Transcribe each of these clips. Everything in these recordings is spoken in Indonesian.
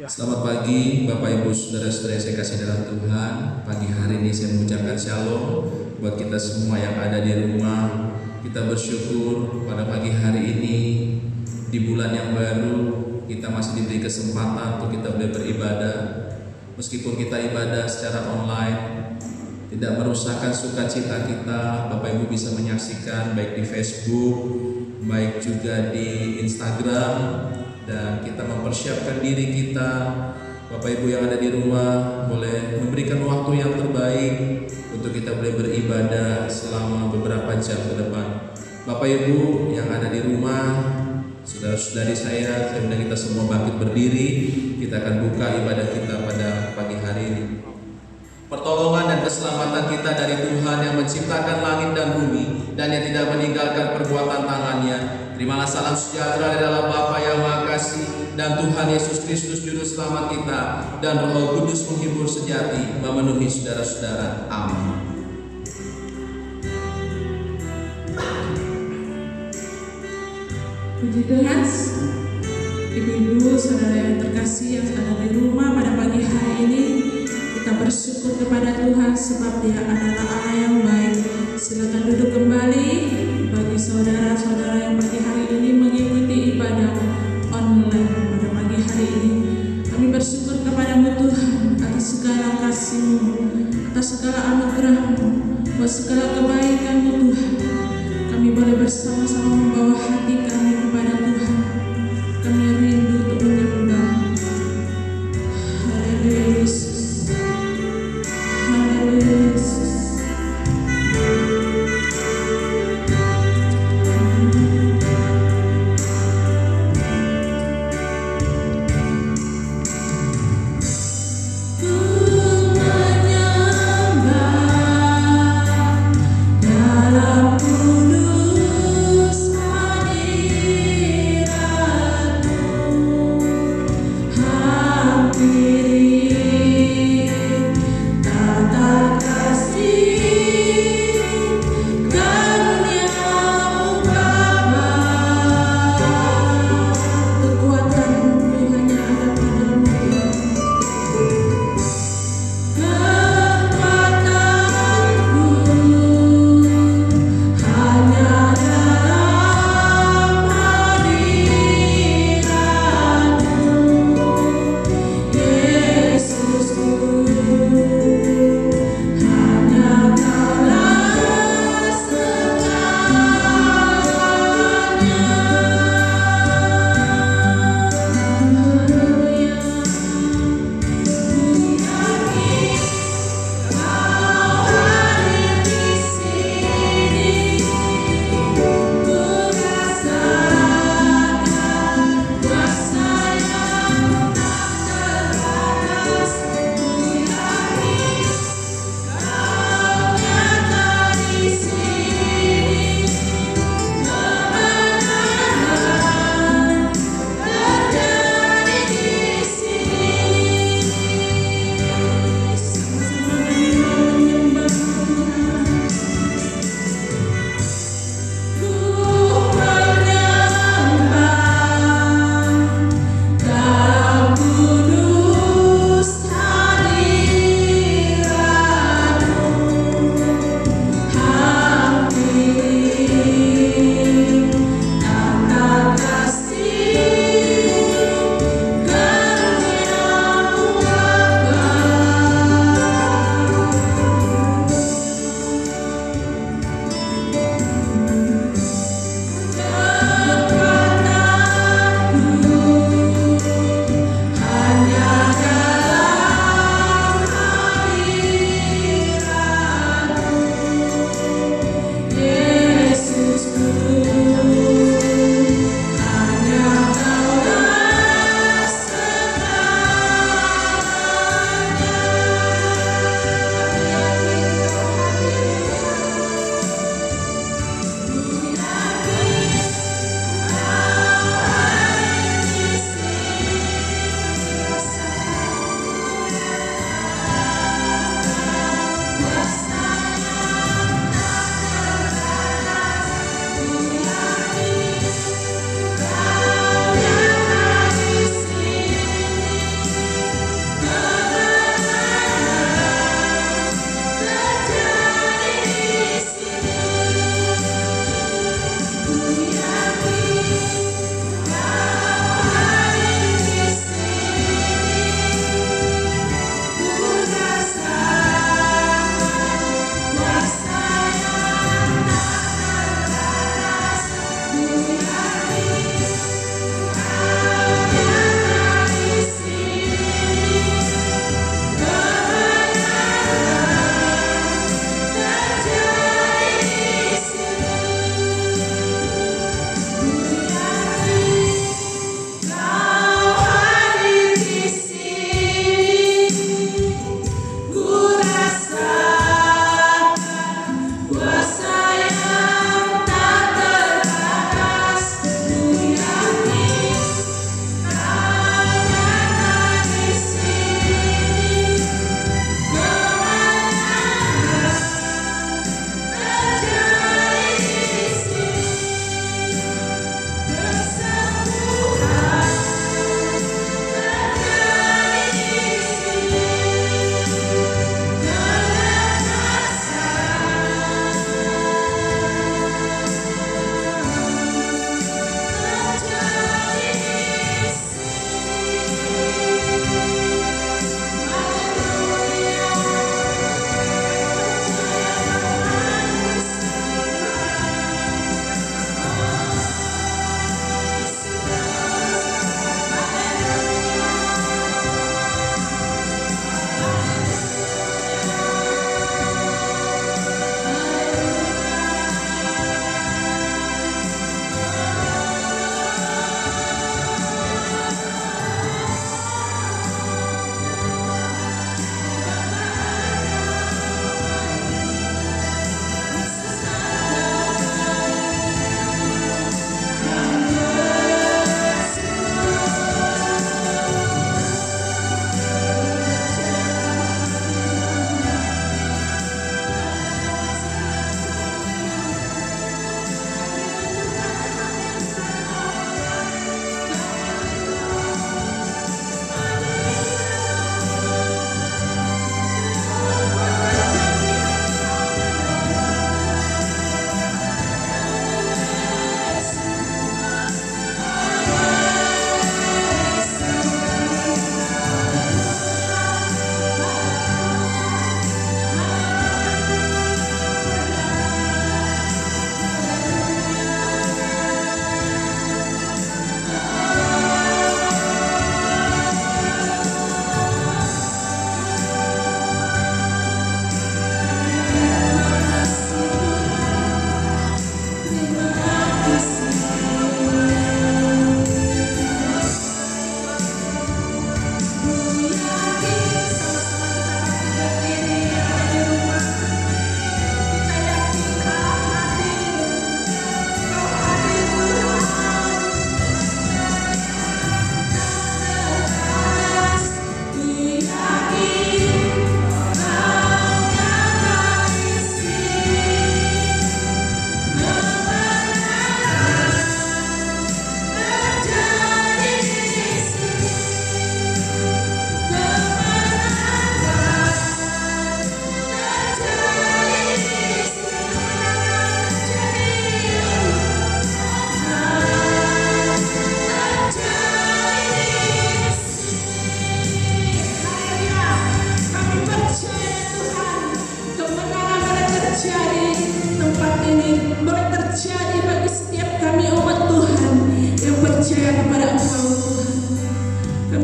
Selamat pagi Bapak Ibu Saudara-saudara yang saya kasih dalam Tuhan. Pagi hari ini saya mengucapkan shalom buat kita semua yang ada di rumah. Kita bersyukur pada pagi hari ini di bulan yang baru kita masih diberi kesempatan untuk kita boleh beribadah. Meskipun kita ibadah secara online, tidak merusakkan sukacita kita. Bapak Ibu bisa menyaksikan baik di Facebook, baik juga di Instagram, dan kita mempersiapkan diri kita. Bapak Ibu yang ada di rumah boleh memberikan waktu yang terbaik untuk kita boleh beribadah selama beberapa jam ke depan. Bapak Ibu yang ada di rumah, saudara-saudari saya undang kita semua bangkit berdiri. Kita akan buka ibadah kita pada pagi hari ini. Pertolongan dan keselamatan kita dari Tuhan yang menciptakan langit dan bumi dan yang tidak meninggalkan perbuatan tangannya. Terimalah salam sejahtera dari dalam Bapa yang Maha Kasih dan Tuhan Yesus Kristus Juru Selamat kita, dan Roh Kudus menghibur sejati memenuhi saudara-saudara. Amin. Puji Tuhan, ibu-ibu, saudara yang terkasih yang ada di rumah pada pagi hari ini, kita bersyukur kepada Tuhan sebab Dia adalah Allah yang baik. Silakan duduk kembali bagi saudara-saudara yang pagi hari ini mengikuti ibadah online pada pagi hari ini. Kami bersyukur kepadamu Tuhan atas segala kasih-Mu, atas segala anugerah-Mu, buat segala kebaikan-Mu Tuhan. Kami boleh bersama-sama membawa hati kami kepada Tuhan. Kami rindu untuk menyembah. Haleluya Yesus. Haleluya Yesus. Dalam kudus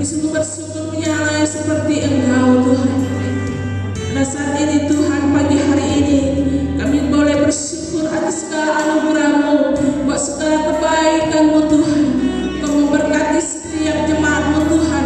sungguh bersyukur punya Allah yang seperti Engkau Tuhan. Pada saat ini Tuhan, pagi hari ini kami boleh bersyukur atas segala anugerah-Mu, buat segala kebaikan-Mu Tuhan. Kau memberkati setiap jemaat-Mu Tuhan,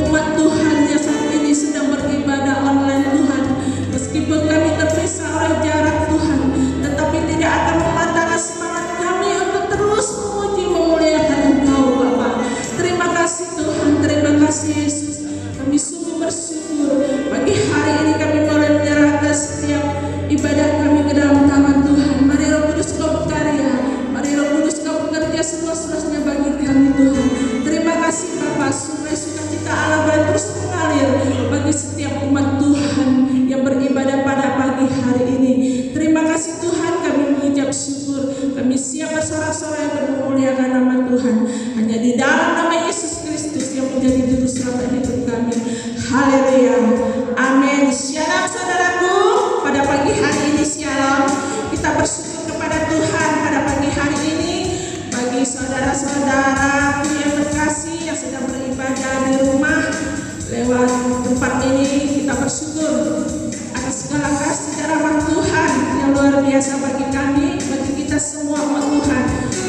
umat Tuhan yang saat ini sedang beribadah online Tuhan. Meskipun kami terpisah oleh jarak Tuhan, tetapi tidak akan mematahkan semangat kami untuk terus memuji memuliakan Engkau Bapa. Terima kasih Tuhan, terima kasih Yesus. Kami sungguh bersyukur pagi hari ini kami boleh menyerahkan setiap ibadah kami ke dalam tangan Tuhan. Mari Roh Kudus Kau berkarya, mari Roh Kudus Kau bekerja seluas-luasnya bagi kami Tuhan. Terima kasih Bapa, sungai sukacita Allah boleh terus mengalir bagi setiap umat Tuhan yang beribadah pada pagi hari ini. Terima kasih Tuhan, kami mengucap syukur. Kami siap bersorak-sorai untuk memuliakan nama Tuhan. Hanya di dalam nama Yesus Kristus yang menjadi juru selamat hidup kami. Haleluya. Amin. Shalom saudaraku. Pada pagi hari ini shalom. Kita bersyukur kepada Tuhan pada pagi hari ini. Bagi saudara-saudaraku yang terkasih yang sedang beribadah di rumah lewat tempat ini, kita bersyukur atas segala kasih dan rahmat Tuhan yang luar biasa bagi kami, bagi kita semua umat Tuhan.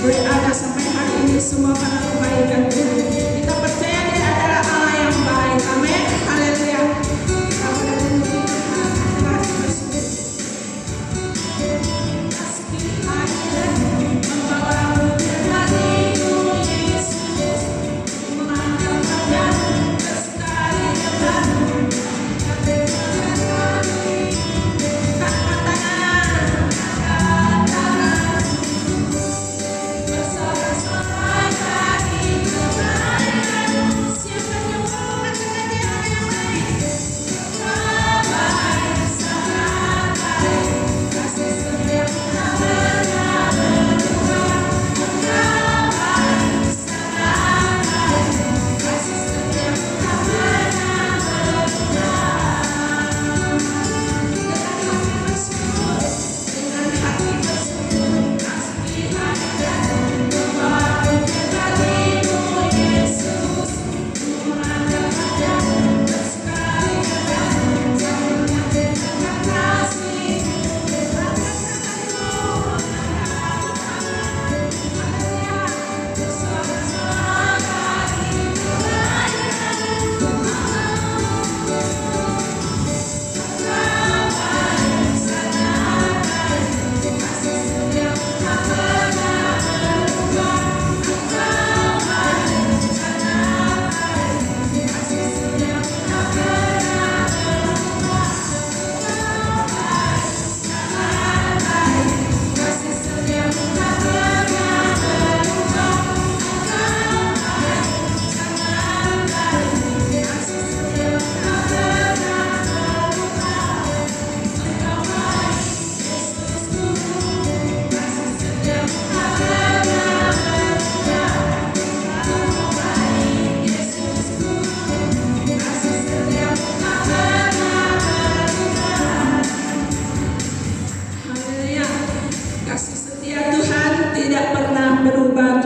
Boleh ada sampai hari ini semua karena kebaikan Tuhan. Kita percaya Dia adalah Allah yang baik. Amin. Haleluya. Kita boleh memuji Tuhan. Terima kasih. Kasih akhir membawa hatimu Yesus, menangkap pada sekali depan.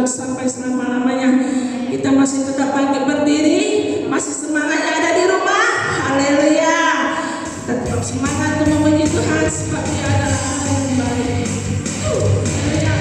Sampai selama-lamanya kita masih tetap bangkit berdiri, masih semangatnya ada di rumah. Haleluya. Tetap semangat untuk memuji Tuhan sebab Dia adalah Allah yang baik. Haleluya.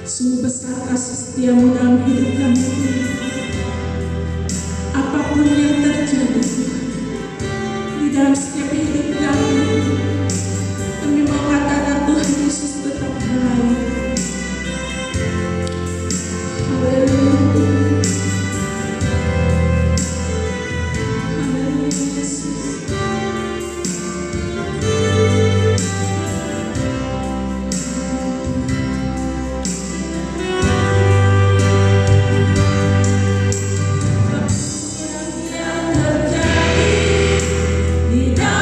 Sungguh besar kasih setiamu dalam hidup kami Tuhan. Apapun yang terjadi Tuhan, di dalam setiap hidup kami mau katakan Tuhan Yesus tetap baik. Haleluya. Haleluya Yesus. Yang terjadi di dalam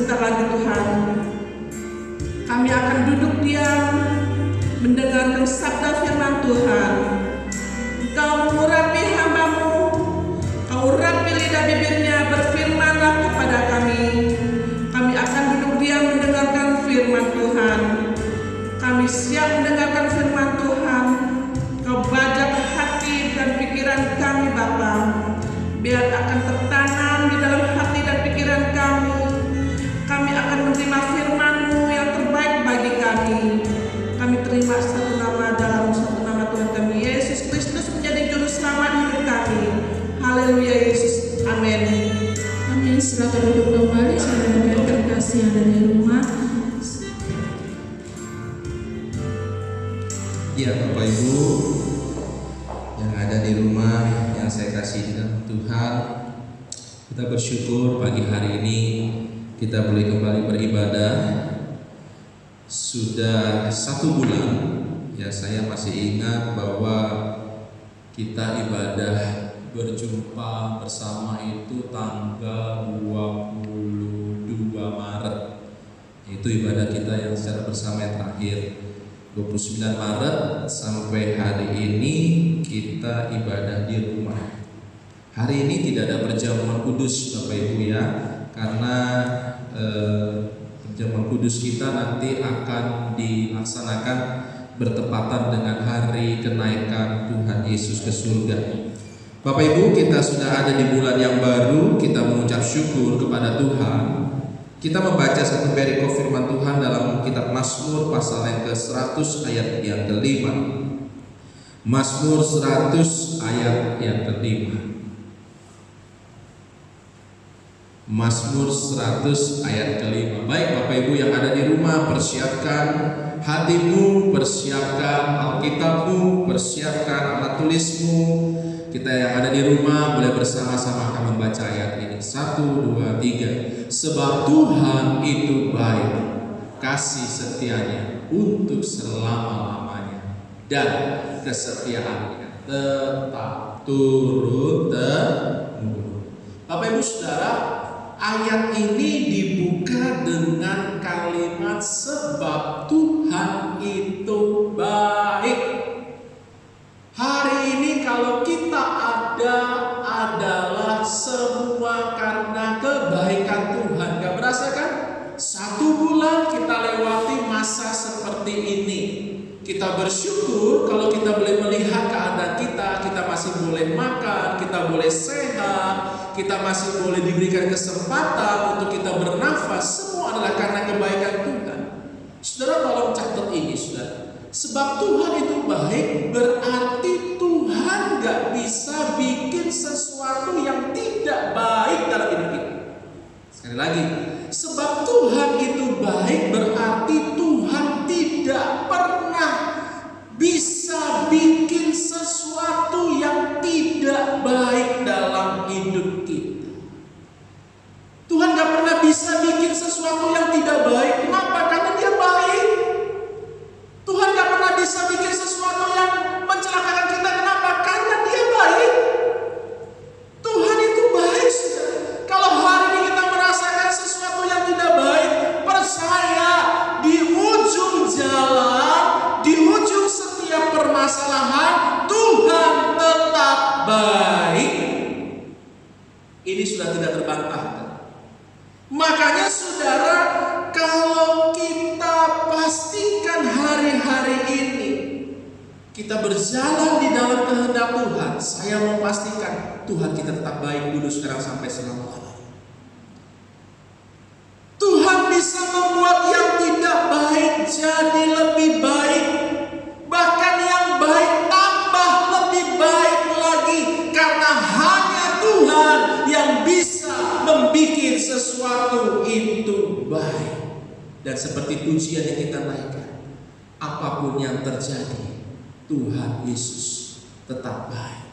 sebentar lagi Tuhan, kami akan duduk diam mendengarkan sabda firman Tuhan. Engkau mengurapi hamba-Mu, Kau urapi lidah bibirnya, berfirmanlah kepada kami. Kami akan duduk diam mendengarkan firman Tuhan. Kami siap mendengarkan firman Tuhan. Kau bajak hati dan pikiran kami Bapa, biar akan tertanam di dalam hati dan pikiran kami. Kami akan menerima firman-Mu yang terbaik bagi kami. Kami terima satu nama dalam satu nama Tuhan kami Yesus Kristus menjadi juru selamat hidup kami. Haleluya Yesus, amin. Amin. Silakan duduk kembali, saudara yang terkasih yang ada di rumah. Ya Bapak Ibu yang ada di rumah yang saya kasih di dalam Tuhan, kita bersyukur pagi hari ini kita boleh kembali beribadah. Sudah 1 bulan ya, saya masih ingat bahwa kita ibadah berjumpa bersama itu tanggal 22 Maret. Itu ibadah kita yang secara bersama yang terakhir. 29 Maret sampai hari ini kita ibadah di rumah. Hari ini tidak ada perjamuan kudus Bapak Ibu ya, karena perjamuan kudus kita nanti akan dilaksanakan bertepatan dengan hari kenaikan Tuhan Yesus ke surga. Bapak Ibu, kita sudah ada di bulan yang baru, kita mengucap syukur kepada Tuhan. Kita membaca satu perikop firman Tuhan dalam kitab Mazmur pasal yang ke-100 ayat yang ke-5. Mazmur 100 ayat yang ke-5. Mazmur 100 ayat ke-5. Baik Bapak Ibu yang ada di rumah, persiapkan hatimu, persiapkan Alkitabmu, persiapkan alat tulismu. Kita yang ada di rumah boleh bersama-sama akan membaca ayat ini. 1, 2, 3. Sebab Tuhan itu baik, kasih setianya untuk selama-lamanya, dan kesetiaannya tetap turun-temurun. Bapak Ibu Saudara, ayat ini dibuka dengan kalimat sebab Tuhan itu baik. Hari ini kalau kita ada adalah semua karena kebaikan Tuhan. Gak berasa kan? 1 bulan kita lewati masa seperti ini. Kita bersyukur kalau kita boleh melihat keadaan kita masih boleh makan, kita boleh sehat, kita masih boleh diberikan kesempatan untuk kita bernafas. Semua adalah karena kebaikan Tuhan. Saudara tolong catat ini saudara. Sebab Tuhan itu baik berarti Tuhan gak bisa bikin sesuatu yang tidak baik dalam hidup kita. Sekali lagi, sebab Tuhan itu baik berarti Tuhan tidak pernah bisa bikin sesuatu yang tidak baik dalam hidup kita. Tuhan gak pernah bisa bikin sesuatu yang tidak baik. Kenapa? Karena Dia baik. Tuhan gak pernah bisa bikin sesuatu yang mencelakakan kita. Kenapa? Karena Dia baik. Tuhan itu baik. Kalau hari ini kita merasakan sesuatu yang tidak baik, percaya di ujung jalan, di ujung setiap permasalahan, Tuhan tetap baik. Ini sudah tidak terbantahkan. Makanya saudara, kalau kita pastikan hari-hari ini kita berjalan di dalam kehendak Tuhan, saya mau pastikan Tuhan kita tetap baik dulu sekarang sampai selama-lamanya. Tuhan bisa membuat yang tidak baik jadi lebih baik, bahkan yang baik tambah lebih baik lagi, karena hanya Tuhan yang bisa membuat sesuatu itu baik. Dan seperti pujian yang kita naikkan, apapun yang terjadi, Tuhan Yesus tetap baik.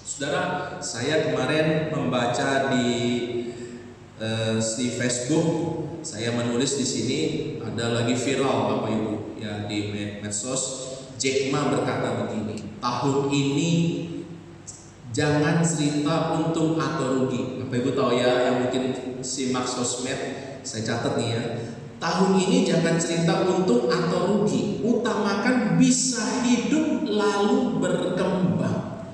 Saudara, saya kemarin membaca di Facebook, saya menulis di sini ada lagi viral Bapak Ibu ya di medsos. Jack Ma berkata begini, tahun ini Jangan cerita untung atau rugi. Bapak Ibu tahu ya, yang mungkin simak sosmed, saya catat nih ya. Tahun ini jangan cerita untung atau rugi. Utamakan bisa hidup lalu berkembang.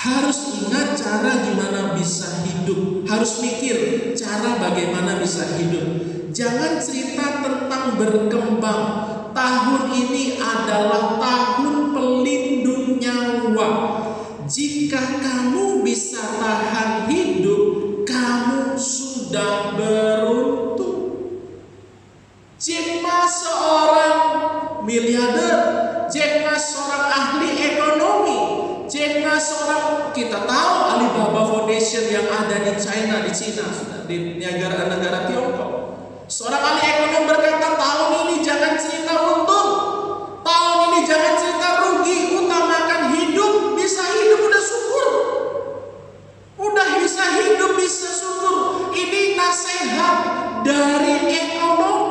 Harus ingat cara gimana bisa hidup. Harus mikir cara bagaimana bisa hidup. Jangan cerita tentang berkembang. Tahun ini adalah tahun pelindung nyawa. Jika kamu bisa tahan hidup, kamu sudah beruntung. Jack Ma seorang miliarder, Jack Ma seorang ahli ekonomi, Jack Ma seorang, kita tahu Alibaba Foundation yang ada di China, di negara Tiongkok. Seorang ahli ekonomi berkata, tahun ini jangan cerita untung, tahun ini jangan cerita rugi, utamakan hidup. Bisa hidup udah syukur, udah bisa hidup bisa syukur. Ini nasihat dari ekonom,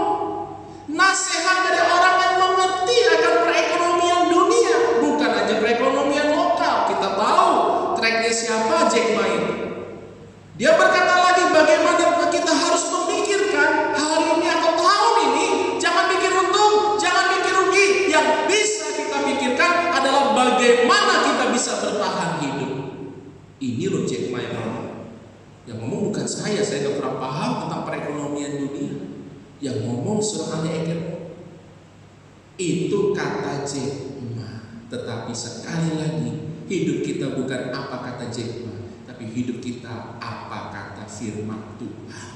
nasihat dari orang yang mengerti akan perekonomian dunia, bukan aja perekonomian lokal. Kita tahu tracknya siapa, Jack Ma ini. Dia berkata lagi, bagaimana kita harus memikirkan hari ini atau tahun ini. Jangan mikir untung, jangan mikir rugi. Yang bisa kita pikirkan adalah bagaimana kita bisa bertahan hidup. Ini loh Jack Ma yang ngomong bukan saya gak pernah paham tentang perekonomian dunia. Yang ngomong seorang ahli ekonomi. Itu kata Jack Ma. Tetapi sekali lagi, hidup kita bukan apa kata Jack Ma, tapi hidup kita apa kata firman Tuhan.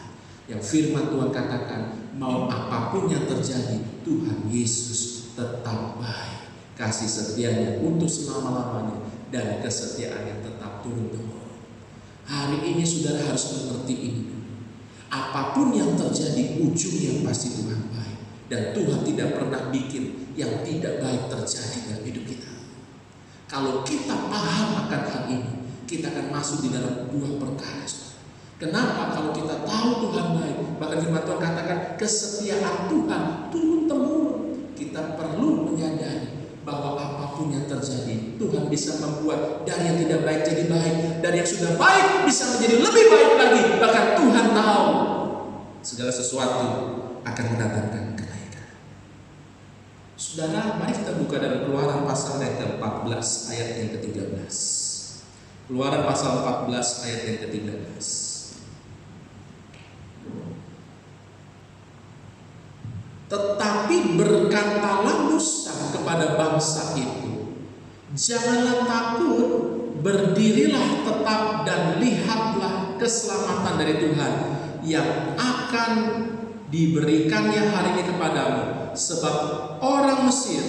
Yang firman Tuhan katakan, mau apapun yang terjadi, Tuhan Yesus tetap baik. Kasih setianya untuk selama-lamanya, dan kesetiaannya tetap turun-temurun. Hari ini saudara harus mengerti ini. Apapun yang terjadi, ujungnya pasti Tuhan baik. Dan Tuhan tidak pernah bikin yang tidak baik terjadi dalam hidup kita. Kalau kita paham akan hal ini, kita akan masuk di dalam dua perkara. Kenapa? Kalau kita tahu Tuhan baik, bahkan firman Tuhan katakan kesetiaan Tuhan turun-temurun. Kita perlu menyadari bahwa apapun yang terjadi, Tuhan bisa membuat dari yang tidak baik jadi baik, dari yang sudah baik bisa menjadi lebih baik lagi. Bahkan Tuhan tahu segala sesuatu akan mendatangkan kebaikan. Saudara, mari kita buka dalam Keluaran pasal yang ke-14 ayat yang ke-13. Keluaran pasal 14 ayat yang ke-13. Tetapi berkatalah Musa kepada bangsa itu, janganlah takut, berdirilah tetap dan lihatlah keselamatan dari Tuhan yang akan diberikannya hari ini kepadamu. Sebab orang Mesir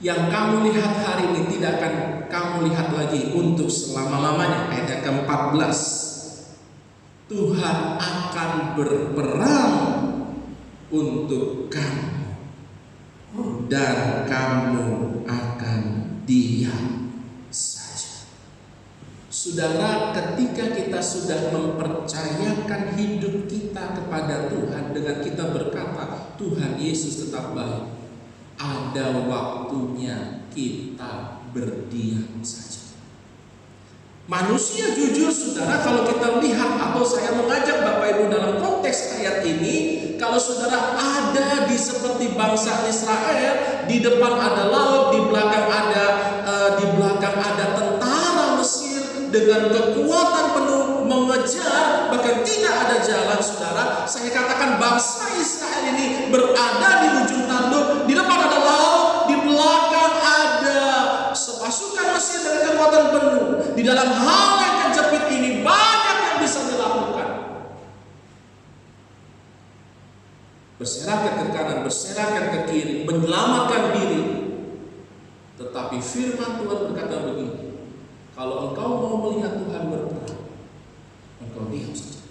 yang kamu lihat hari ini tidak akan kamu lihat lagi untuk selama-lamanya. Ayat yang ke-14, Tuhan akan berperang untuk kamu dan kamu akan diam saja. Saudara, ketika kita sudah mempercayakan hidup kita kepada Tuhan dengan kita berkata Tuhan Yesus tetap baik, ada waktunya kita berdiam saja. Manusia jujur, saudara, kalau kita lihat atau saya mengajak Bapak Ibu dalam konteks ayat ini, kalau saudara ada di seperti bangsa Israel, di depan ada laut, di belakang ada tentara Mesir dengan kekuatan penuh mengejar, bahkan tidak ada jalan, saudara. Saya katakan bangsa Israel ini berada di ujung tanduk, di depan ada laut, di belakang ada pasukan Mesir dengan kekuatan penuh. Di dalam hal yang kejepit ini banyak yang bisa dilakukan. Berserakan ke kanan, berserakan ke kiri, menyelamatkan diri. Tetapi firman Tuhan berkata begini, kalau engkau mau melihat Tuhan berperang, engkau diam saja.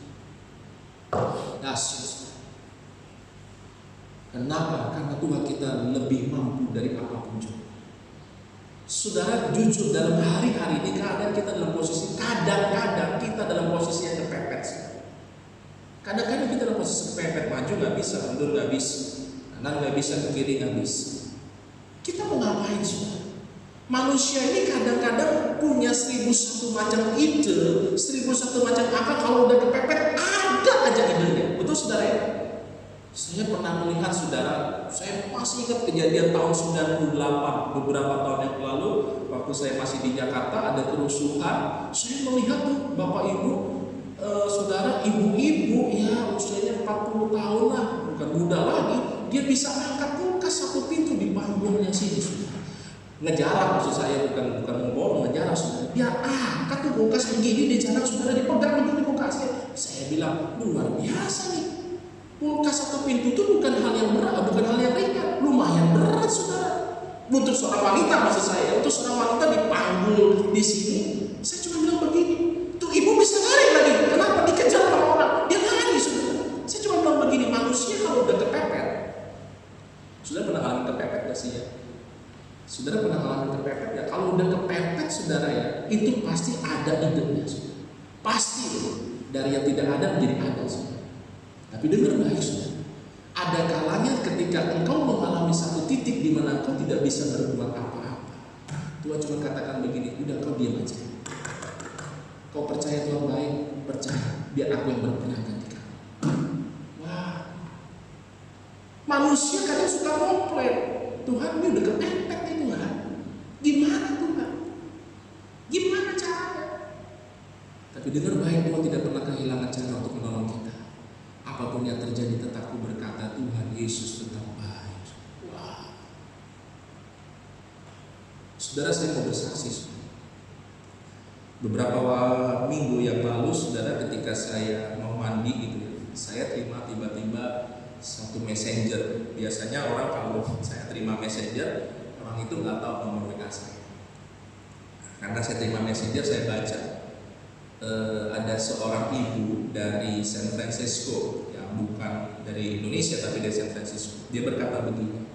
Dahsyat. Kenapa? Karena Tuhan kita lebih mampu dari apapun juga. Saudara, jujur dalam hari-hari ini kadang kita dalam posisi, kadang-kadang kita dalam posisi yang kepepet. Kadang-kadang kita dalam posisi kepepet, maju gak bisa, mundur gak bisa, kanan gak bisa, ke kiri gak bisa. Kita mau ngapain, saudara? Manusia ini kadang-kadang punya 1001 macam ide, 1001 macam akal. Kalau udah kepepet ada aja idenya. Betul saudara ya? Saya pernah melihat saudara, saya masih ingat kejadian tahun 98, beberapa tahun yang lalu, waktu saya masih di Jakarta ada kerusuhan. Saya melihat tuh Bapak Ibu, saudara, ibu-ibu ya usianya 40 tahun lah, bukan muda lagi, dia bisa angkat kulkas satu pintu di panggungnya sini, saudara. Ngejarah, maksud saya bukan memborong, ngejarah saudara. Dia angkat tuh kulkas yang gini, dia jarang saudara, dipegang begini kulkasnya. Saya bilang luar biasa nih. Kulkas satu pintu itu bukan hal yang berat, bukan hal yang ringan, lumayan berat saudara. Untuk seorang wanita maksud saya, untuk seorang wanita dipanggul di sini, saya cuma bilang begini, tuh ibu bisa lari lagi, kenapa dikejar sama orang? Dia lari saudara. Saya cuma bilang begini, manusia kalau udah kepepet, saudara pernah ngalamin kepepet gak sih ya? Saudara pernah ngalamin kepepet ya? Kalau udah kepepet saudara ya, itu pasti ada idenya saudara. Pasti dari yang tidak ada menjadi ada saudara. Tapi dengar baik saudara, ada kalanya ketika engkau mengalami satu titik di mana engkau tidak bisa berbuat apa-apa, Tuhan cuma katakan begini, udah kau diam aja. Kau percaya Tuhan baik, percaya, biar aku yang berperan gantikan. Wah, manusia kadang suka komplain, Tuhan ini udah kepepet nih Tuhan, gimana Tuhan? Gimana caranya? Tapi dengar baik, Tuhan tidak pernah kehilangan cara untuk menolong kita. Apapun yang terjadi tetap ku berkata Tuhan Yesus tetap baik. Wah. Saudara, saya mau bersaksi. Beberapa minggu yang lalu saudara, ketika saya mau mandi gitu ya, saya terima tiba-tiba satu messenger. Biasanya orang kalau saya terima messenger, orang itu nggak tahu nomor WA saya. Karena saya terima messenger, saya baca ada seorang ibu dari San Francisco, ya bukan dari Indonesia tapi dari San Francisco. Dia berkata begini,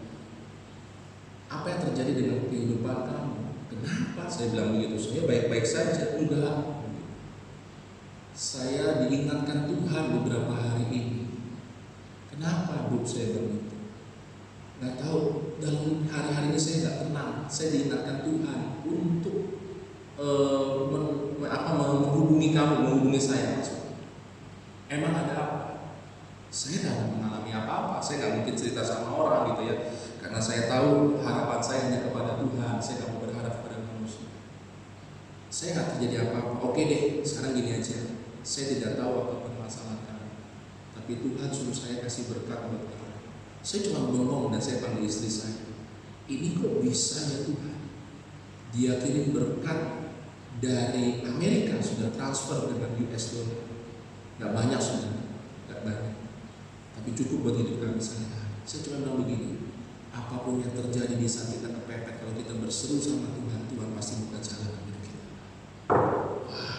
apa yang terjadi dengan kehidupan kamu? Kenapa? Saya bilang begitu. Saya baik-baik saja. Enggak. Saya diingatkan Tuhan beberapa hari ini. Kenapa Bu? Saya bilang begitu. Nggak tahu. Dalam hari-hari ini saya nggak tenang. Saya diingatkan Tuhan untuk menghubungi kamu, menghubungi saya maksudnya. Emang ada apa? Saya nggak mengalami apa-apa. Saya nggak mungkin cerita sama orang gitu ya, karena saya tahu harapan saya hanya kepada Tuhan. Saya nggak mau berharap kepada manusia. Saya nggak terjadi apa-apa. Oke deh, sekarang gini aja. Saya tidak tahu apa permasalahan, tapi Tuhan suruh saya kasih berkat buat kamu. Saya cuma bengong dan saya panggil istri saya. Ini kok bisa ya Tuhan? Dia kirim berkat dari Amerika, sudah transfer dengan US dollar. Gak banyak sudah, gak banyak, tapi cukup buat hidup kami sehari-hari. Saya cuma bilang begini, apapun yang terjadi di saat kita kepepet, kalau kita berseru sama Tuhan, Tuhan pasti buka jalan hidup kita. Wah,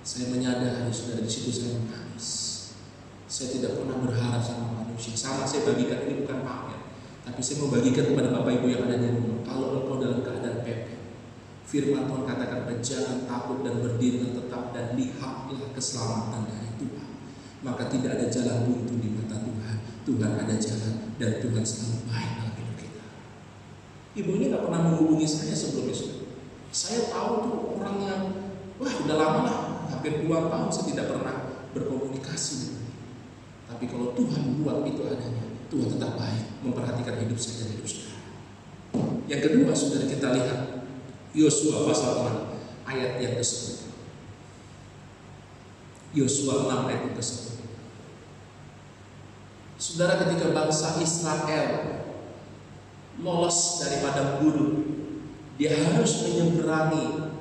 saya menyadari sudah di situ saya menangis. Saya tidak pernah berharap sama manusia. Sama saya bagikan ini bukan pamer, tapi saya mau bagikan kepada Bapak Ibu yang ada di rumah. Kalau engkau dalam keadaan pepet, firman Tuhan katakan, jangan takut dan berdirilah tetap dan lihatlah keselamatan dari Tuhan. Maka tidak ada jalan buntu di mata Tuhan. Tuhan ada jalan dan Tuhan selalu baik dalam hidup kita. Ibu ini gak pernah menghubungi saya sebelumnya. Saya tahu tuh orang yang, wah udah lama lah, hampir puluhan tahun saya tidak pernah berkomunikasi dengan dia. Tapi kalau Tuhan buat itu adanya, Tuhan tetap baik memperhatikan hidup saya dan hidup saudara. Yang kedua, saudara, kita lihat Yosua pasal 6 ayat yang ke-10. Yosua 6 ayat yang ke-10. Saudara, ketika bangsa Israel lolos dari padang gurun, dia harus menyeberangi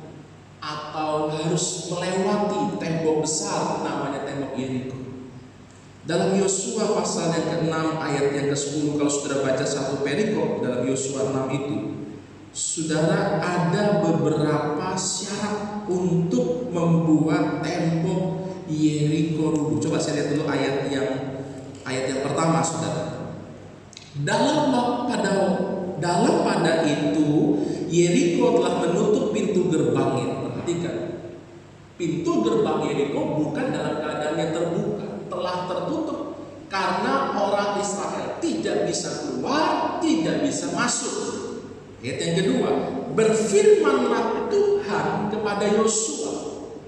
atau harus melewati tembok besar namanya tembok Yeriko. Dalam Yosua pasal yang ke-6 ayat yang ke-10, kalau saudara baca satu perikop dalam Yosua 6 itu, saudara, ada beberapa syarat untuk membuat tembok Yeriko rubuh. Coba saya lihat dulu ayat yang pertama, saudara. Dalam pada itu Yeriko telah menutup pintu gerbangnya. Perhatikan, pintu gerbang Yeriko bukan dalam keadaannya terbuka, telah tertutup karena orang Israel tidak bisa keluar, tidak bisa masuk. Ayat yang kedua, berfirmanlah Tuhan kepada Yosua.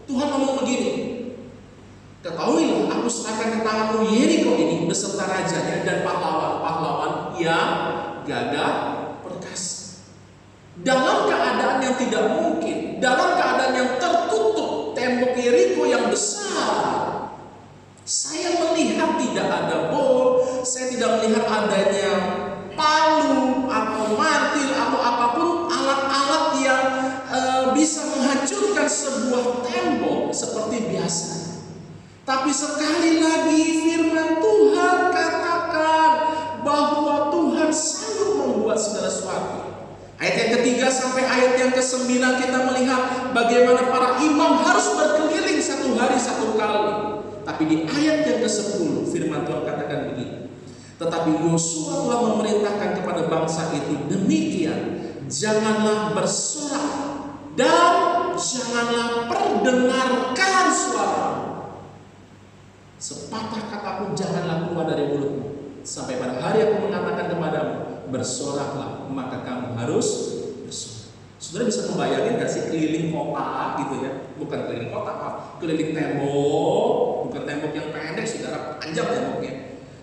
Tuhan ngomong begini, ketahuilah aku serahkan ke tanganmu Yeriko ini beserta rajanya dan pahlawan-pahlawan yang gagah perkasa. Dalam keadaan yang tidak mungkin, dalam keadaan yang tertutup, tembok Yeriko yang besar, saya melihat tidak ada bom, saya tidak melihat adanya palu atau mantil atau apapun alat-alat yang bisa menghancurkan sebuah tembok seperti biasa. Tapi sekali lagi firman Tuhan katakan bahwa Tuhan sanggup membuat segala sesuatu. Ayat yang ketiga sampai ayat yang ke-9 kita melihat bagaimana para imam harus berkeliling 1 hari 1 kali. Tapi di ayat yang ke-10 firman Tuhan katakan begini, tetapi Yosua telah memerintahkan kepada bangsa itu demikian, janganlah bersorak dan janganlah perdengarkan suara. Sepatah kata pun janganlah keluar dari mulutmu, sampai pada hari aku mengatakan kepadamu, bersoraklah, maka kamu harus bersorak. Saudara bisa membayangin gak sih keliling kota gitu ya? Bukan keliling kota, keliling tembok, bukan tembok yang pendek, saudara, panjang temboknya.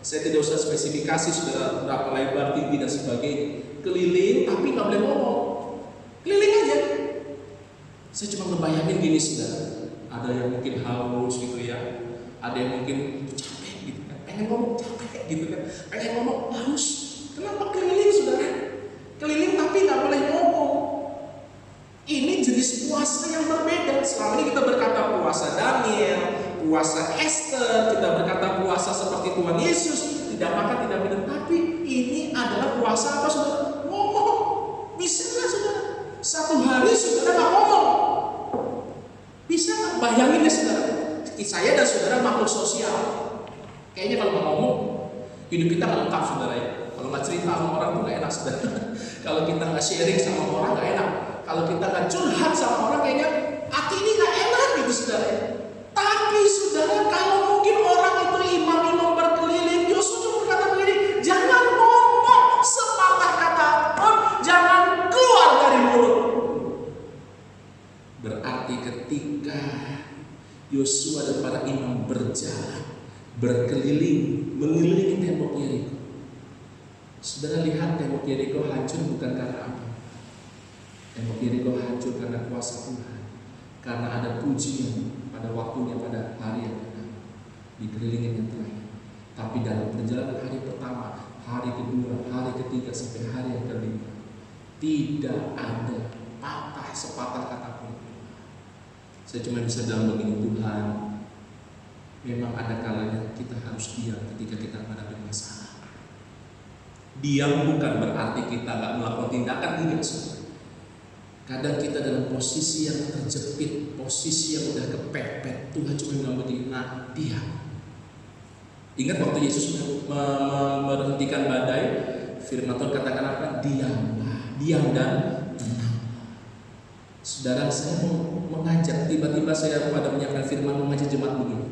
Saya tidak usah spesifikasi saudara berapa lebar, tinggi dan sebagainya. Keliling tapi nggak boleh ngomong, keliling aja. Saya cuma ngebayangin gini saudara, ada yang mungkin haus gitu ya, ada yang mungkin capek gitu kan, pengen ngomong capek gitu kan, pengen ngomong haus. Kenapa keliling saudara? Keliling tapi nggak boleh ngomong. Ini jenis puasa yang berbeda. Selama ini kita berkata puasa Daniel, puasa Esther, kita berkata puasa seperti Tuhan Yesus, tidak makan, tidak minum. Tapi ini adalah puasa apa saudara? Ngomong. Bisa nggak saudara? 1 hari saudara nggak ngomong? Bisa nggak? Bayangin ya saudara. Saya dan saudara makhluk sosial. Kayaknya kalau nggak ngomong, hidup kita nggak lengkap saudara ya. Kalau nggak cerita sama orang tuh nggak enak saudara. Kalau kita nggak sharing sama orang nggak enak. Kalau kita nggak curhat sama orang kayaknya hati ini nggak enak gitu saudara. Tapi saudara, kalau mungkin orang itu imam-imam berkeliling, Yosua cuma berkata begini, jangan ngomong sepatah kata pun, jangan keluar dari mulut. Berarti ketika Yosua dan para imam berjalan, berkeliling, mengelilingi tembok Yeriko, saudara lihat tembok Yeriko hancur bukan karena apa? Tembok Yeriko hancur karena kuasa Tuhan, karena ada pujian pada waktunya, pada hari yang pertama, dikelilingin yang terakhir. Tapi dalam perjalanan hari pertama, hari kedua, hari ketiga sampai hari yang kelima, tidak ada patah sepatah kata pun. Saya cuma bisa bilang begini, Tuhan, memang ada kalanya kita harus diam ketika kita menghadapi masalah. Diam bukan berarti kita nggak melakukan tindakan, tidak saudara. Kadang kita dalam posisi yang terjepit, posisi yang udah kepepet, Tuhan cuma bilang begini, nah diam. Ingat waktu Yesus memberhentikan badai, firman Tuhan katakan apa? Diamlah, diam dan tenang. Saudara, saya mau mengajak, tiba-tiba saya pada menyiapkan firman mengajak jemaat begini,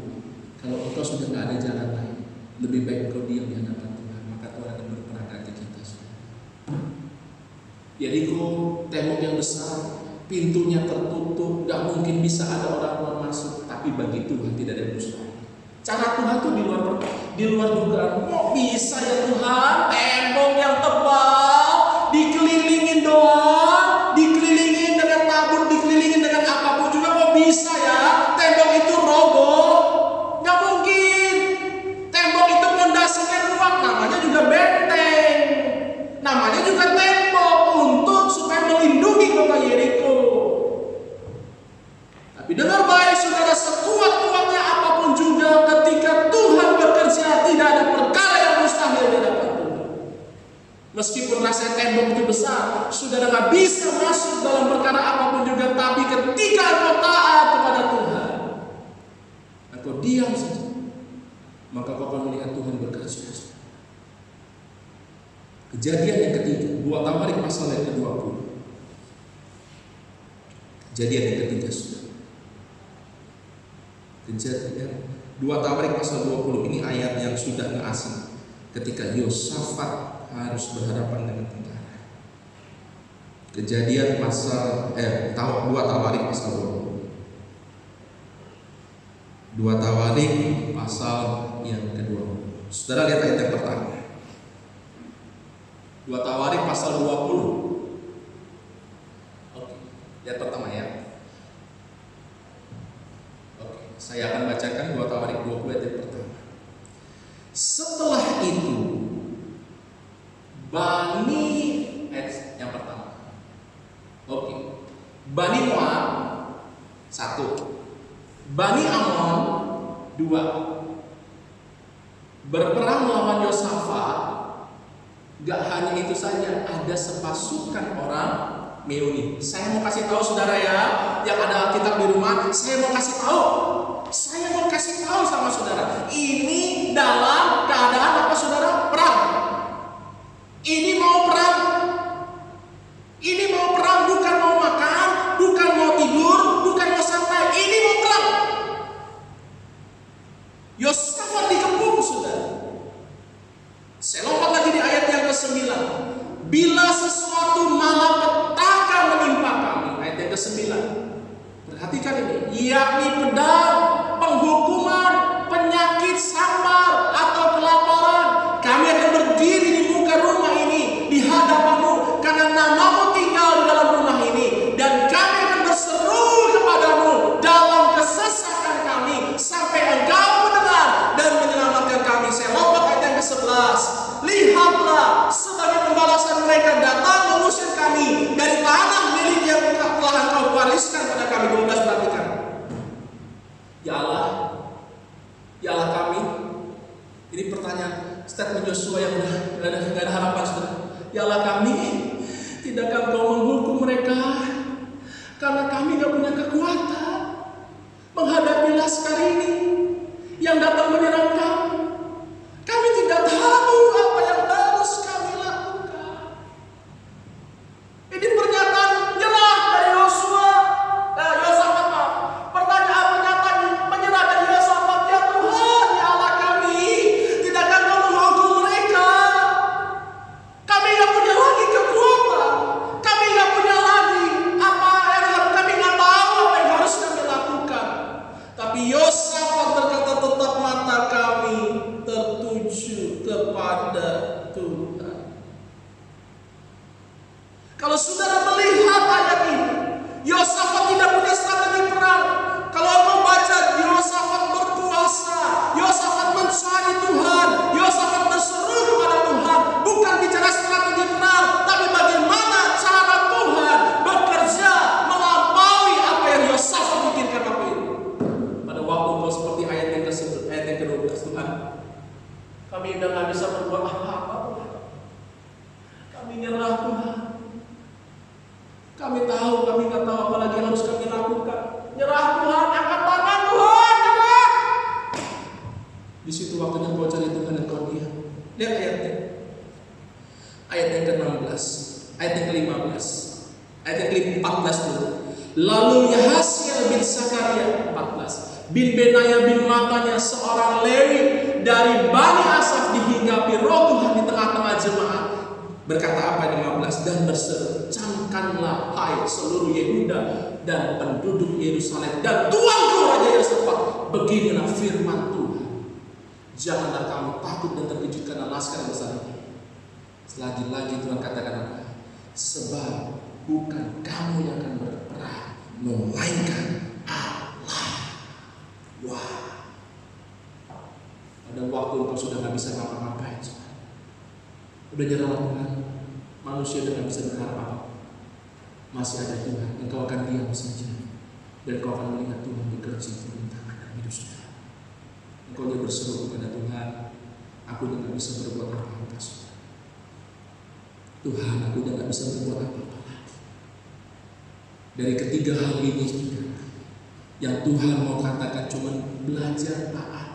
kalau engkau sudah nggak ada jalan lain, lebih baik engkau diam di hadapan Tuhan, maka Tuhan akan berperang ganti kita. Yeriko, tembok yang besar, pintunya tertutup, gak mungkin bisa ada orang luar masuk. Tapi bagi Tuhan tidak ada yang mustahil. Cara Tuhan tuh di luar dugaan. Kok bisa ya Tuhan? Tembok yang tebal, dikelilingin doang, dikelilingin dengan tabut, dikelilingin dengan apapun juga, kok bisa ya? Tembok itu roboh? Gak mungkin. Tembok itu pondasinya kuat, namanya juga benteng, namanya juga tembok untuk supaya melindungi kota Yeriko. Tapi dengar baik saudara, sekuat-kuatnya apapun juga, ketika Tuhan bekerja tidak ada perkara yang mustahil di hadapan Tuhan. Meskipun rasanya tembok itu besar, saudara nggak bisa masuk dalam perkara apapun juga. Tapi ketika engkau taat kepada Tuhan, engkau diam saja, maka kau akan melihat Tuhan bekerja. Kejadian yang ketiga, 2 Tawarik pasal yang ke-20. Kejadian yang ketiga sudah. Kejadian 2 Tawarik pasal 20 ini ayat yang sudah nggak asing. Ketika Yosafat harus berhadapan dengan tentara. Kejadian pasal 2 Tawarik pasal 2 Tawarik pasal yang kedua. Saudara lihat ayat yang pertama. 2 Tawarik pasal 20. Oke, lihat pertama ya. Oke, saya akan bacakan 2 Tawarik 20 ayat yang pertama. Setelah itu yang pertama. Oke. Bani Moab 1. Bani Ammon 2. Berperang melawan Yosafat. Gak hanya itu saja, ada sepasukan orang Meuni. Saya mau kasih tahu saudara ya, yang ada Alkitab di rumah, saya mau kasih tahu sama saudara. Ini dalam keadaan apa saudara? Perang. Ini mau perang, bukan mau makan, bukan mau tidur, bukan mau santai. Ini mau perang. Yosafat dikepung saudara. Saya lompat lagi di ayat yang ke-9. Bila sesuatu malapetaka menimpa kami, ayat yang ke-9. Perhatikan ini, yakni pedang, penghukuman, penyakit samar atau kelaparan, kami akan berdiri di muka rumah ini di hadapanmu karena namamu tinggal di dalam rumah ini, dan kami akan berseru kepadamu dalam kesesakan kami sampai engkau mendengar dan menyelamatkan kami. Saya lompat ayat yang ke-11. Lihatlah, sebagai pembalasan mereka datang mengusir kami dari tanah milik yang telah engkau wariskan pada kami. 12, perhatikan. Ya Allah kami. Ini pertanyaan statement Yosua yang gak ada harapan saudara. Ya Allah kami, tidakkah engkau menghukum mereka karena kami gak punya kekuatan menghadapi laskar ini yang datang menyerang kami. Kami tidak tahu apa yang harus kami lakukan. Ini pernyataan nyerah dari Yosafat. Pernyataan menyerah dari Yosafat. Ya Tuhan, ya Allah kami, tidakkah engkau menghukum mereka? Kami gak punya lagi kekuatan. Kami gak punya lagi kami gak tahu apa yang harus kami lakukan. Tapi Yosafat berkata, tetap mata kami tertuju kepada Tuhan. Kalau saudara melihat ayat ini, Yosafat tidak punya strategi perang. Kalau engkau baca, Yosafat berpuasa, Yosafat mencari Tuhan, Yosafat berseru kepada Tuhan. Bukan bicara strategi perang, tapi bagaimana cara Tuhan bekerja melampaui apa yang Yosafat pikirkan waktu itu. Pada waktu engkau seperti ayat yang ke-12, Tuhan, kami udah gak bisa berbuat apa-apa Tuhan. Kami nyerah Tuhan. Kami tahu, kami gak tahu apa lagi harus kami lakukan. Nyerah Tuhan, angkat tangan Tuhan, nyerah. Di situ waktunya kau cari Tuhan dan kau diam. Lihat ayatnya. Ayat yang ke-16, ayat yang ke-15, ayat yang ke-14 dulu. Lalu Yahasiel bin Sakaria 14 bin Benaya bin Matanya seorang Lewi dari Bani Asaf dihinggapi roh Tuhan di tengah-tengah jemaat. Berkata apa di 15? Dan berseru, camkanlah hai seluruh Yehuda dan penduduk Yerusalem dan tuanku Raja Yosafat, beginilah firman Tuhan. Janganlah kamu takut dan terkejut karena laskar besar ini. Lagi-lagi Tuhan katakan apa? Sebab bukan kamu yang akan berperang, melainkan Allah. Wah. Pada waktu engkau sudah gak bisa ngapa-ngapain, udah nyerah Tuhan, manusia udah gak bisa berharap apa. Masih ada Tuhan, engkau akan diam saja, dan engkau akan melihat Tuhan bekerja turun tangan dalam hidup saudara. Engkau dia berseru kepada Tuhan, aku udah gak bisa berbuat apa-apa. Tuhan, aku udah gak bisa berbuat apa-apa lagi. Dari ketiga hal ini juga, yang Tuhan mau katakan cuma belajar taat.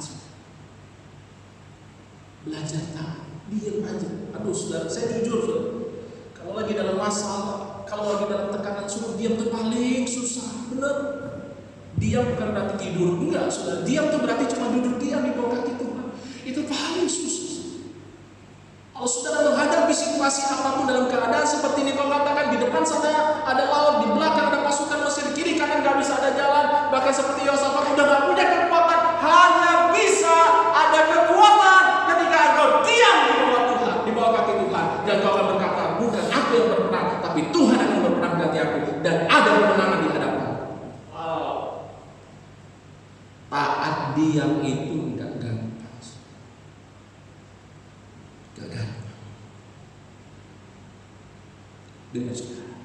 Belajar taat, diam aja. Aduh saudara, saya jujur saudara, kalau lagi dalam masalah, kalau lagi dalam tekanan, suruh diam itu paling susah. Bener. Diam bukan berarti tidur, enggak saudara. Diam itu berarti cuma duduk diam di bawah kaki Tuhan. Itu paling susah. Kalau saudara menghadapi situasi apapun dalam keadaan seperti ini, kau katakan di depan depan sana ada laut, di belakang ada pasukan Mesir, kiri kanan gak bisa ada jalan. Bahkan seperti Yosafat udah gak punya kekuatan, hanya bisa ada kekuatan ketika engkau diam di bawah Tuhan, di bawah kaki Tuhan. Dan kau akan berkata, bukan aku yang berperang, tapi Tuhan akan berperang ganti aku, dan ada kemenangan di hadapan. Taat diam itu gak gampang. Gak gampang. Dengar saudara,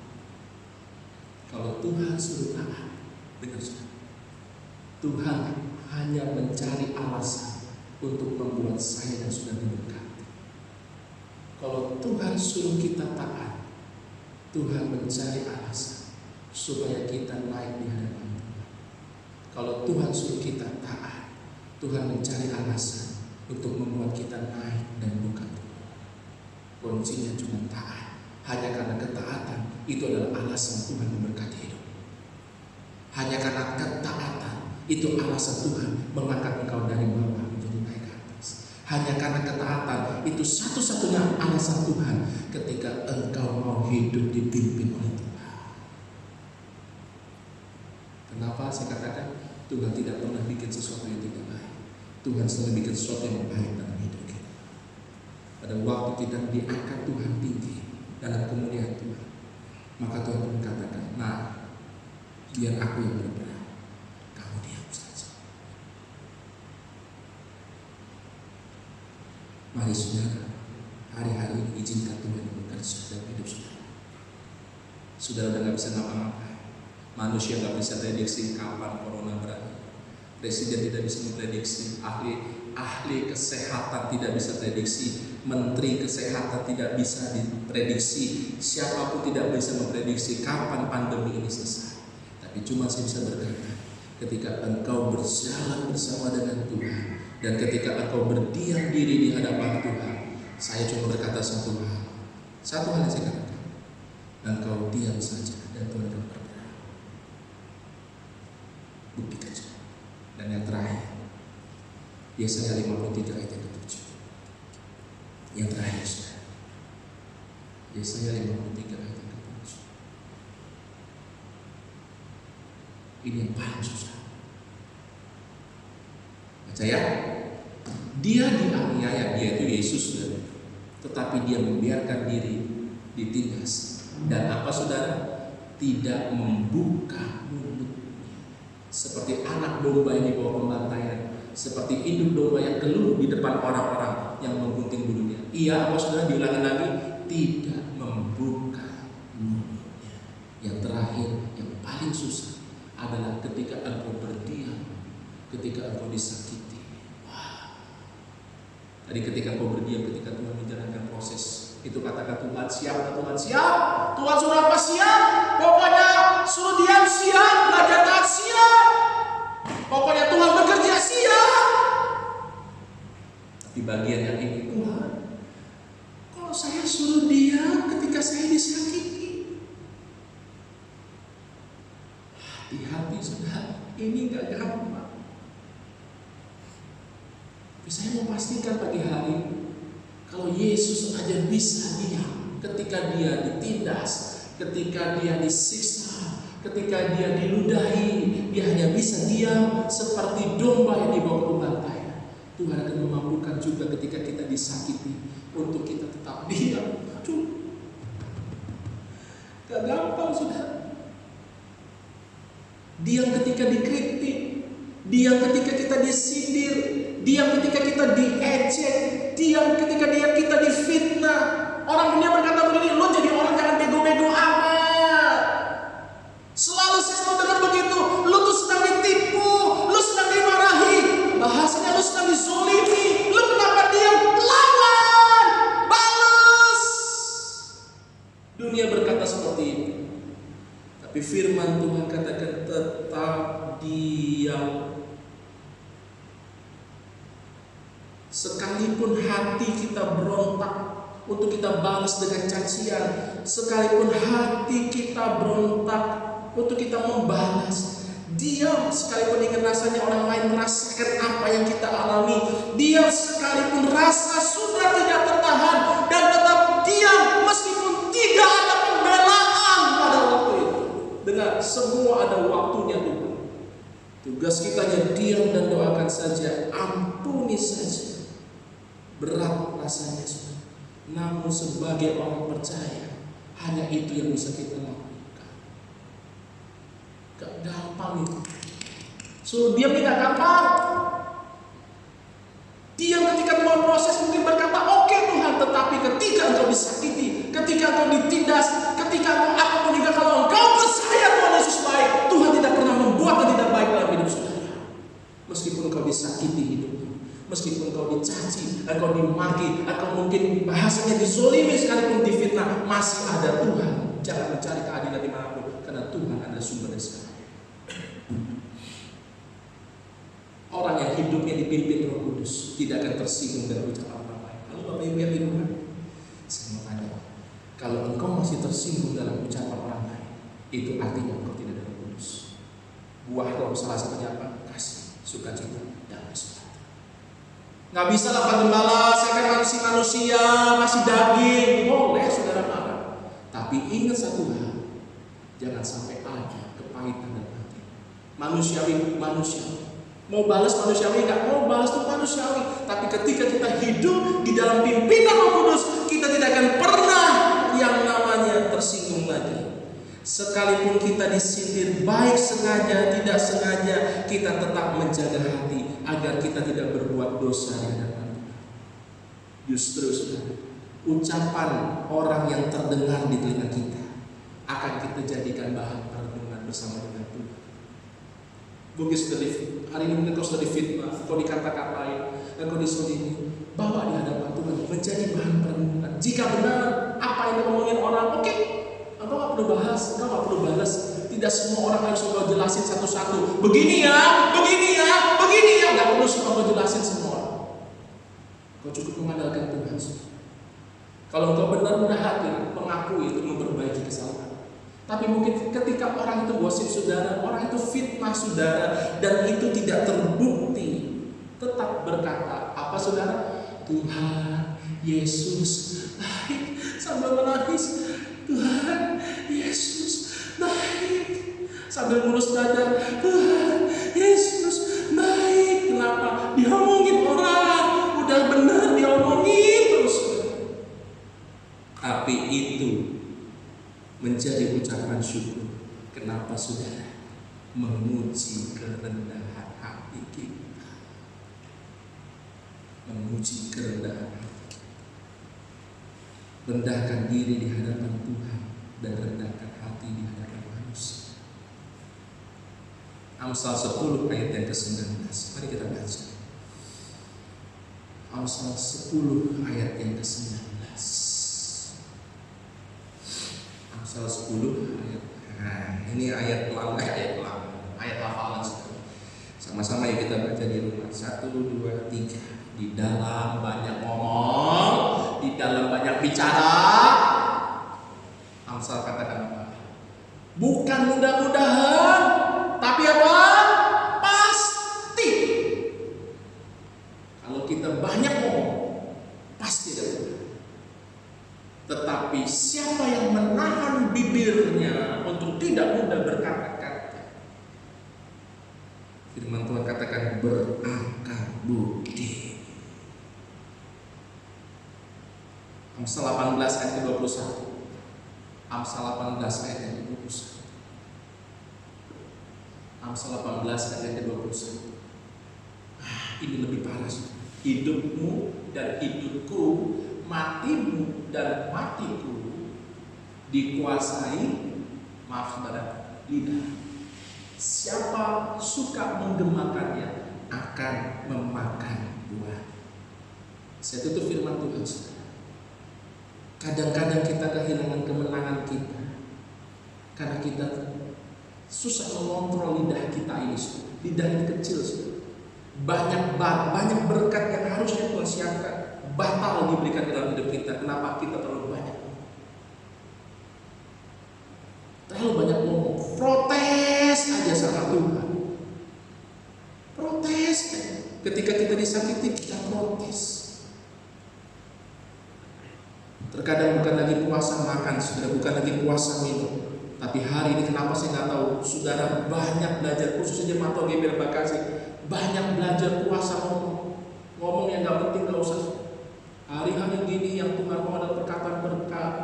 kalau Tuhan suruh taat, dengar saudara, Tuhan hanya mencari alasan untuk membuat saya dan saudara diberkati. Kalau Tuhan suruh kita taat, Tuhan mencari alasan supaya kita naik di hadapan Tuhan. Kalau Tuhan suruh kita taat, Tuhan mencari alasan untuk membuat kita naik dan bukan turun. Kuncinya cuma taat. Hanya karena ketaatan itu adalah alasan Tuhan memberkati hidup. Hanya karena ketaatan itu alasan Tuhan mengangkat engkau dari bawah menjadi naik ke atas. Hanya karena ketaatan itu satu-satunya alasan Tuhan ketika engkau mau hidup dipimpin oleh Tuhan. Kenapa saya katakan Tuhan tidak pernah bikin sesuatu yang tidak baik. Tuhan selalu bikin sesuatu yang baik dalam hidup kita. Pada waktu kita diangkat Tuhan tinggi dalam kemuliaan Tuhan, maka Tuhan pun katakan, nah, biar aku yang berperang, kamu diam saja. Mari saudara, hari-hari ini izinkan Tuhan bekerja dalam hidup saudara. Saudara udah gak bisa ngapa-ngapain. Manusia gak bisa prediksi kapan corona berakhir. Presiden tidak bisa memprediksi, ahli kesehatan tidak bisa prediksi, menteri kesehatan tidak bisa diprediksi, siapapun tidak bisa memprediksi kapan pandemi ini selesai. Tapi cuma saya bisa berkata, ketika engkau berjalan bersama dengan Tuhan, dan ketika engkau berdiam diri di hadapan Tuhan, saya cuma berkata satu hal yang saya katakan, engkau diam saja dan Tuhan akan bergerak. Buktikan saja. Dan yang terakhir, Yesaya 53 ayat yang ke-7. Yang terakhir, saudara. Yesaya 53 ayat yang ke-7. Ini yang paling susah. Baca ya. Dia dianiaya, dia itu Yesus, saudara. Tetapi dia membiarkan diri ditindas. Dan apa saudara? Tidak membuka mulutnya. Seperti anak domba yang dibawa pembantaian, seperti induk domba yang keluh di depan orang-orang yang menggunting bulunya. Ia, apa saudara, diulangi lagi, tidak membuka mulutnya. Yang terakhir, yang paling susah adalah ketika engkau berdiam, ketika engkau disakiti. Wah. Tadi ketika engkau berdiam, ketika Tuhan menjalankan proses, itu katakan Tuhan siap, Tuhan siap, Tuhan suruh apa siap, pokoknya suruh diam siap, belajar taat siap, pokoknya Tuhan bekerja siap. Tapi bagian yang ini, Tuhan, kalau saya suruh diam ketika saya disakiti, hati-hati saudara, ini gak gampang. Tapi saya mau pastikan pagi hari, kalau Yesus aja bisa diam ketika dia ditindas, ketika dia disiksa, ketika dia diludahi, dia hanya bisa diam seperti domba yang dibawa pembantaian. Tuhan akan memampukan juga ketika kita disakiti untuk kita tetap diam. Aduh, gak gampang sudah. Diam ketika dikritik, diam ketika kita disindir, diam ketika kita diejek, diam ketika kita difitnah. Orang dunia berkata begini, lo jadi orang jangan bego-bego amat. Selalu saya selalu dengar begitu, lo tuh sedang ditipu, lo sedang dimarahi, bahasanya lo sedang dizolimi, lo kenapa diam? Lawan, balas. Dunia berkata seperti itu. Tapi firman Tuhan katakan tetap diam. Sekalipun hati kita berontak untuk kita balas dengan cacian, sekalipun hati kita berontak untuk kita membalas, diam sekalipun ingin rasanya orang lain merasakan apa yang kita alami, diam sekalipun rasa sudah tidak tertahan, dan tetap diam meskipun tidak ada pembelaan Tugas kita hanya diam dan doakan saja, ampuni saja. Berat rasanya, saudara. Namun sebagai orang percaya, hanya itu yang bisa kita lakukan. Gak gampang itu. Suruh diam ini gak gampang. Diam ketika Tuhan proses, mungkin berkata oke Tuhan, tetapi ketika engkau disakiti, ketika engkau ditindas, ketika engkau akan meninggal, kalau engkau percaya Tuhan Yesus baik, Tuhan tidak pernah membuat yang tidak baik dalam hidup saudara. Meskipun engkau disakiti hidupmu, meskipun engkau dicaci, engkau dimaki, engkau mungkin bahasanya dizolimi sekalipun difitnah, masih ada Tuhan. Jangan mencari keadilan dimanapun, karena Tuhan adalah sumber dari segala. Orang yang hidupnya dipimpin Roh Kudus tidak akan tersinggung dari ucapan orang lain. Lalu Bapak Ibu yang di rumah, saya mau tanya, kalau engkau masih tersinggung dalam ucapan orang lain, itu artinya engkau tidak ada Roh Kudus. Buah Roh salah satunya apa? Kasih, sukacita, damai sejahtera. Nggak bisa lah Pak Gembala, saya kan manusia, masih daging. Boleh saudara marah, tapi ingat satu hal, jangan sampai ada kepahitan dan hati. Manusiawi. Mau balas manusiawi enggak? Mau balas itu manusiawi. Tapi ketika kita hidup di dalam pimpinan Roh Kudus, kita tidak akan pernah yang namanya tersinggung lagi. Sekalipun kita disindir baik sengaja, tidak sengaja, kita tetap menjaga hati agar kita tidak berbuat dosa di hadapan Tuhan. Justru ucapan orang yang terdengar di telinga kita akan kita jadikan bahan perenungan bersama dengan Tuhan. Mungkin sudah hari ini mungkin kau sudah difitnah, kau dikata-katain, dan kau disolimi, bawa di hadapan Tuhan menjadi bahan perenungan. Jika benar apa yang diomongin orang, oke, engkau nggak perlu bahas, engkau nggak perlu balas. Tidak semua orang harus kau jelasin satu-satu. Begini ya, nggak perlu semua kau jelasin semua. Kau cukup mengandalkan Tuhan. Kalau engkau benar-benar hati mengakui itu memperbaiki kesalahan. Tapi mungkin ketika orang itu gosip saudara, orang itu fitnah saudara, dan itu tidak terbukti, tetap berkata apa saudara? Tuhan Yesus naik, sambil menangis. Tuhan Yesus naik, sambil ngurus dada. Tuhan Yesus naik. Kenapa? Diomongin orang, udah benar diomongin terus. Tapi itu menjadi ucapan syukur. Kenapa saudara? Menguji kerendahan hati kita. Menguji kerendahan hati. Rendahkan diri di hadapan Tuhan dan rendahkan hati di hadapan manusia. Amsal 10 ayat yang ke-19. Mari kita baca. Amsal 10 ayat yang ke-19. Amsal 10 ayat. Nah, ini ayat hafalan. Sama-sama ya kita baca di rumah. 1, 2, 3. Di dalam banyak ngomong, di dalam banyak bicara, Amsal katakan apa? Bukan mudah-mudahan, tapi apa? Pasti. Kalau kita banyak ngomong, pasti ada benar. Tetapi siapa yang menahan bibirnya untuk tidak mudah berkata-kata, firman Tuhan katakan berakal budi. Amsal 18 ayat ke-21. Amsal 18 ayat yang ke-21. Amsal 18 ayat yang ke-21. Ini lebih parah. Hidupmu dan hidupku, matimu dan matiku dikuasai, maaf saudara, lidah. Siapa suka menggemakannya akan memakan buah. Saya tutup firman Tuhan saudara. Kadang-kadang kita kehilangan kemenangan kita karena kita susah mengontrol lidah kita ini. Lidah ini kecil. Banyak berkat yang harusnya Tuhan siapkan batal diberikan dalam hidup kita. Kenapa? Kita terlalu banyak ngomong. Protes aja sama Tuhan. Protes. Ketika kita disakiti, kita protes. Terkadang bukan lagi puasa makan, sudah bukan lagi puasa minum, Tapi hari ini kenapa saya nggak tahu, saudara banyak belajar, khususnya Jemaat GBL Bekasi, banyak belajar puasa ngomong yang nggak penting, nggak usah. Hari-hari gini yang Tuhan mau adalah perkataan berkat.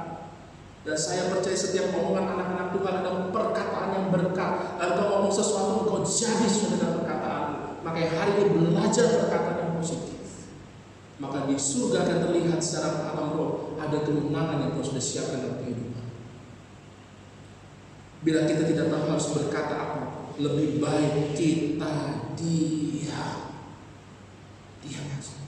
Dan saya percaya setiap omongan anak-anak Tuhan adalah perkataan yang berkat. Lalu kau ngomong sesuatu, kau jadi sesuai dengan perkataan. Makanya hari ini belajar perkataan yang positif. Maka di surga akan terlihat secara alam roh ada kemenangan yang Tuhan sudah siapkan dalam kehidupan. Bila kita tidak tahu harus berkata apa, lebih baik kita diam. Diam saja.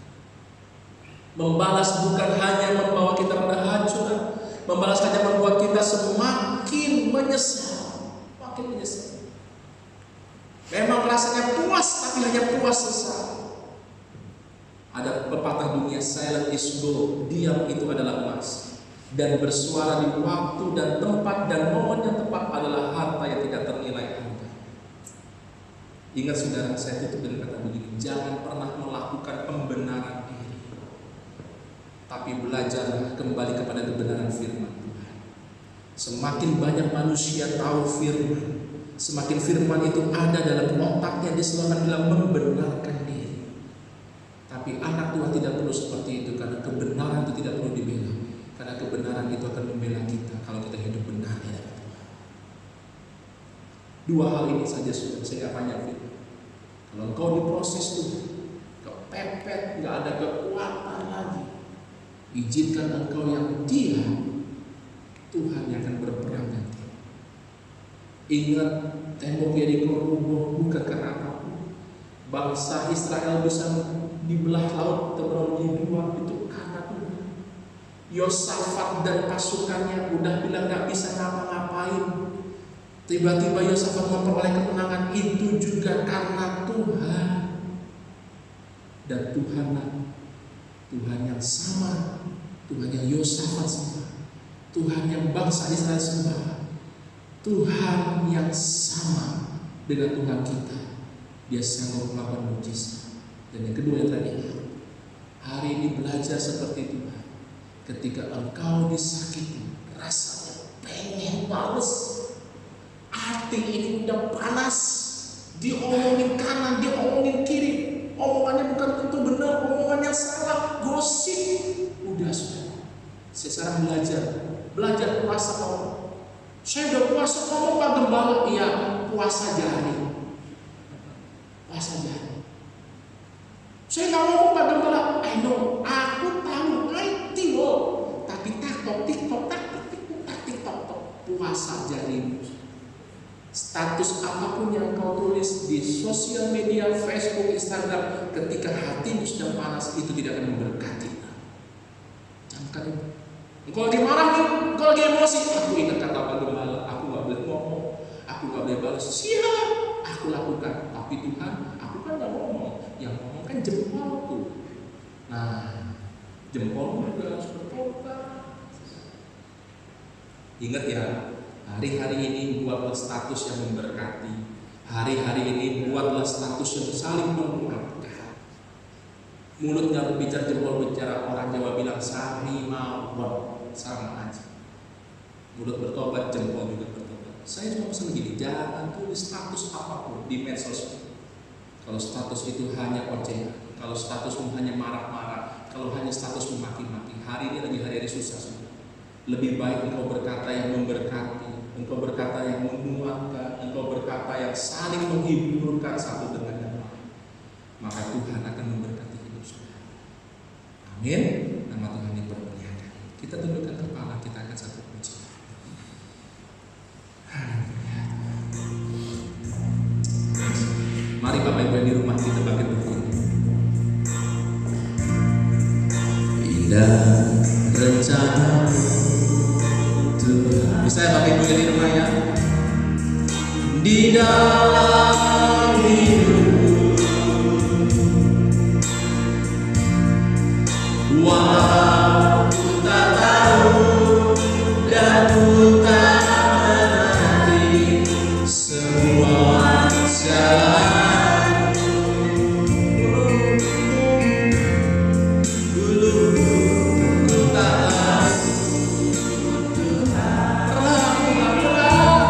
Membalas bukan hanya membawa kita pada hancuran, membalas hanya membuat kita semakin menyesal, makin menyesal. Memang rasanya puas, tapi hanya puas sesal. Ada pepatah dunia, silent is gold, diam itu adalah emas. Dan bersuara di waktu dan tempat dan momen yang tepat adalah harta yang tidak ternilai harga. Ingat saudara, saya tutup dengan kata begini, jangan pernah melakukan pembenaran diri, tapi belajarlah kembali kepada kebenaran firman Tuhan. Semakin banyak manusia tahu firman, semakin firman itu ada dalam otaknya, dia selalu akan bilang membenarkan diri. Tapi anak Tuhan tidak perlu seperti itu, karena kebenaran itu tidak perlu dibela. Karena kebenaran itu akan membela kita kalau kita hidup benar di hadapan Tuhan. Dua hal ini saja sudah, saya nggak banyak firman. Kalau engkau diproses Tuhan, kepepet, nggak ada kekuatan lagi, izinkan engkau yang diam, Tuhan yang akan berperang nanti. Ingat, tembok Yeriko roboh bukan karena apapun. Bangsa Israel bisa dibelah laut terbelah menjadi dua, itu karena Tuhan. Yosafat dan pasukannya udah bilang gak bisa ngapa-ngapain, tiba-tiba Yosafat memperoleh kemenangan, itu juga karena Tuhan. Dan Tuhanlah Tuhan yang sama, Tuhan yang Yosafat sembah, Tuhan yang bangsa Israel sembah, Tuhan yang sama dengan Tuhan kita. Dia sanggup melakukan mujizat. Dan yang kedua yang tadi, hari ini belajar seperti Tuhan. Ketika engkau disakiti, rasanya pengen bales, hati ini udah panas, diomongin kanan, diomongin kiri, omongannya bukan tentu benar, omongannya salah, gosip, udah sudah. Saya sekarang belajar puasa ngomong. Saya udah puasa ngomong Pak Gembala, iya puasa jari, puasa jari. Saya nggak ngomong Pak Gembala, I know, aku tahu, tapi TikTok, puasa jarimu. Status apapun yang kau tulis di sosial media, Facebook, Instagram, ketika hatimu sedang panas, itu tidak akan memberkati. Camkan itu. Engkau lagi marah nih, engkau lagi emosi, aku ingat kata Pak Gembala, aku nggak boleh ngomong, aku nggak boleh balas. Siap, aku lakukan. Tapi Tuhan, aku kan nggak ngomong, yang ngomong kan jempolku. Nah, jempolmu juga harus bertobat. Ingat ya, hari-hari ini buatlah status yang memberkati. Hari-hari ini buatlah status yang saling menguatkan. Mulut nggak berbicara, jempol bicara. Orang Jawa bilang sami mawon, sama aja. Mulut bertobat, jempol juga bertobat. Saya cuma pesan begini, jangan tulis status apapun di medsos. Kalau status itu hanya ocehan, kalau statusmu hanya marah-marah, kalau hanya status memaki-maki, hari ini lagi hari-hari susah semua. Lebih baik engkau berkata yang memberkati, engkau berkata yang menguatkan, engkau berkata yang saling menghiburkan satu dengan yang lain. Maka Tuhan akan memberkati hidup saudara. Amin. Nama Tuhan dipermuliakan. Kita tundukkan kepala, kita akan satu puji. Mari Bapak Ibu di rumah kita bangkit berdiri. Indah rencana Tuhan. Bisa ya Bapak Ibu di rumah ya? Di dalam hidup, walau ku tak tahu dan ku tak mengerti semua jalan. Dulu ku tak tahu Tuhan pernah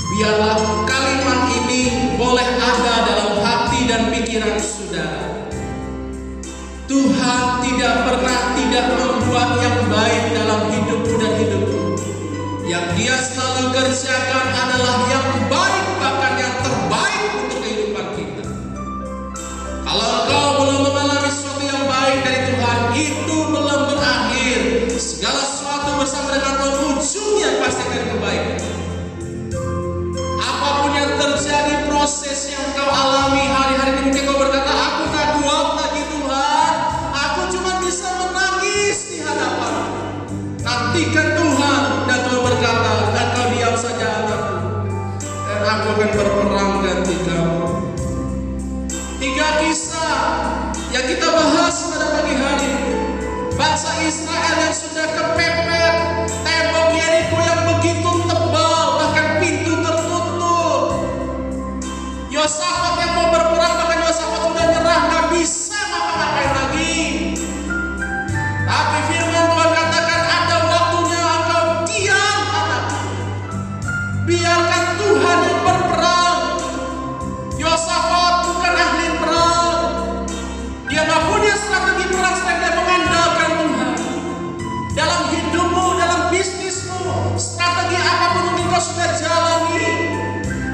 Biarlah kalimat ini boleh ada dalam hati dan pikiran saudara. Tuhan tidak pernah tidak membuat yang baik dalam hidupmu dan hidupku. Yang Dia selalu kerjakan adalah yang baik, bahkan yang terbaik untuk kehidupan kita. Kalau engkau belum mengalami sesuatu yang baik dari Tuhan, itu belum berakhir. Segala sesuatu bersama dengan Tuhan ujungnya pasti akan kebaikan. Apapun yang terjadi, proses yang kau alami hari-hari ini, mungkin kau berkata, aku tak kuat lagi Tuhan, aku cuma bisa menangis di hadapan. Nantikan Tuhan, dan Tuhan berkata, engkau diam saja anakku, dan aku akan berperang ganti kamu. 3 kisah yang kita bahas pada pagi hari ini. Bangsa Israel yang sudah kepepet, tembok Yeriko yang begitu tebal, bahkan pintu tertutup. Yosafat yang mau berperang, bahkan Yosafat sudah nyerah, gak bisa ngapa-ngapain lagi. Tapi firman Tuhan katakan, ada waktunya engkau diam anakku, biarkan Tuhan yang berperang. Yosafat bukan ahli perang, dia gak punya strategi perang selain dia mengandalkan Tuhan. Dalam hidupmu, dalam bisnismu, strategi apapun mungkin kau sudah jalani,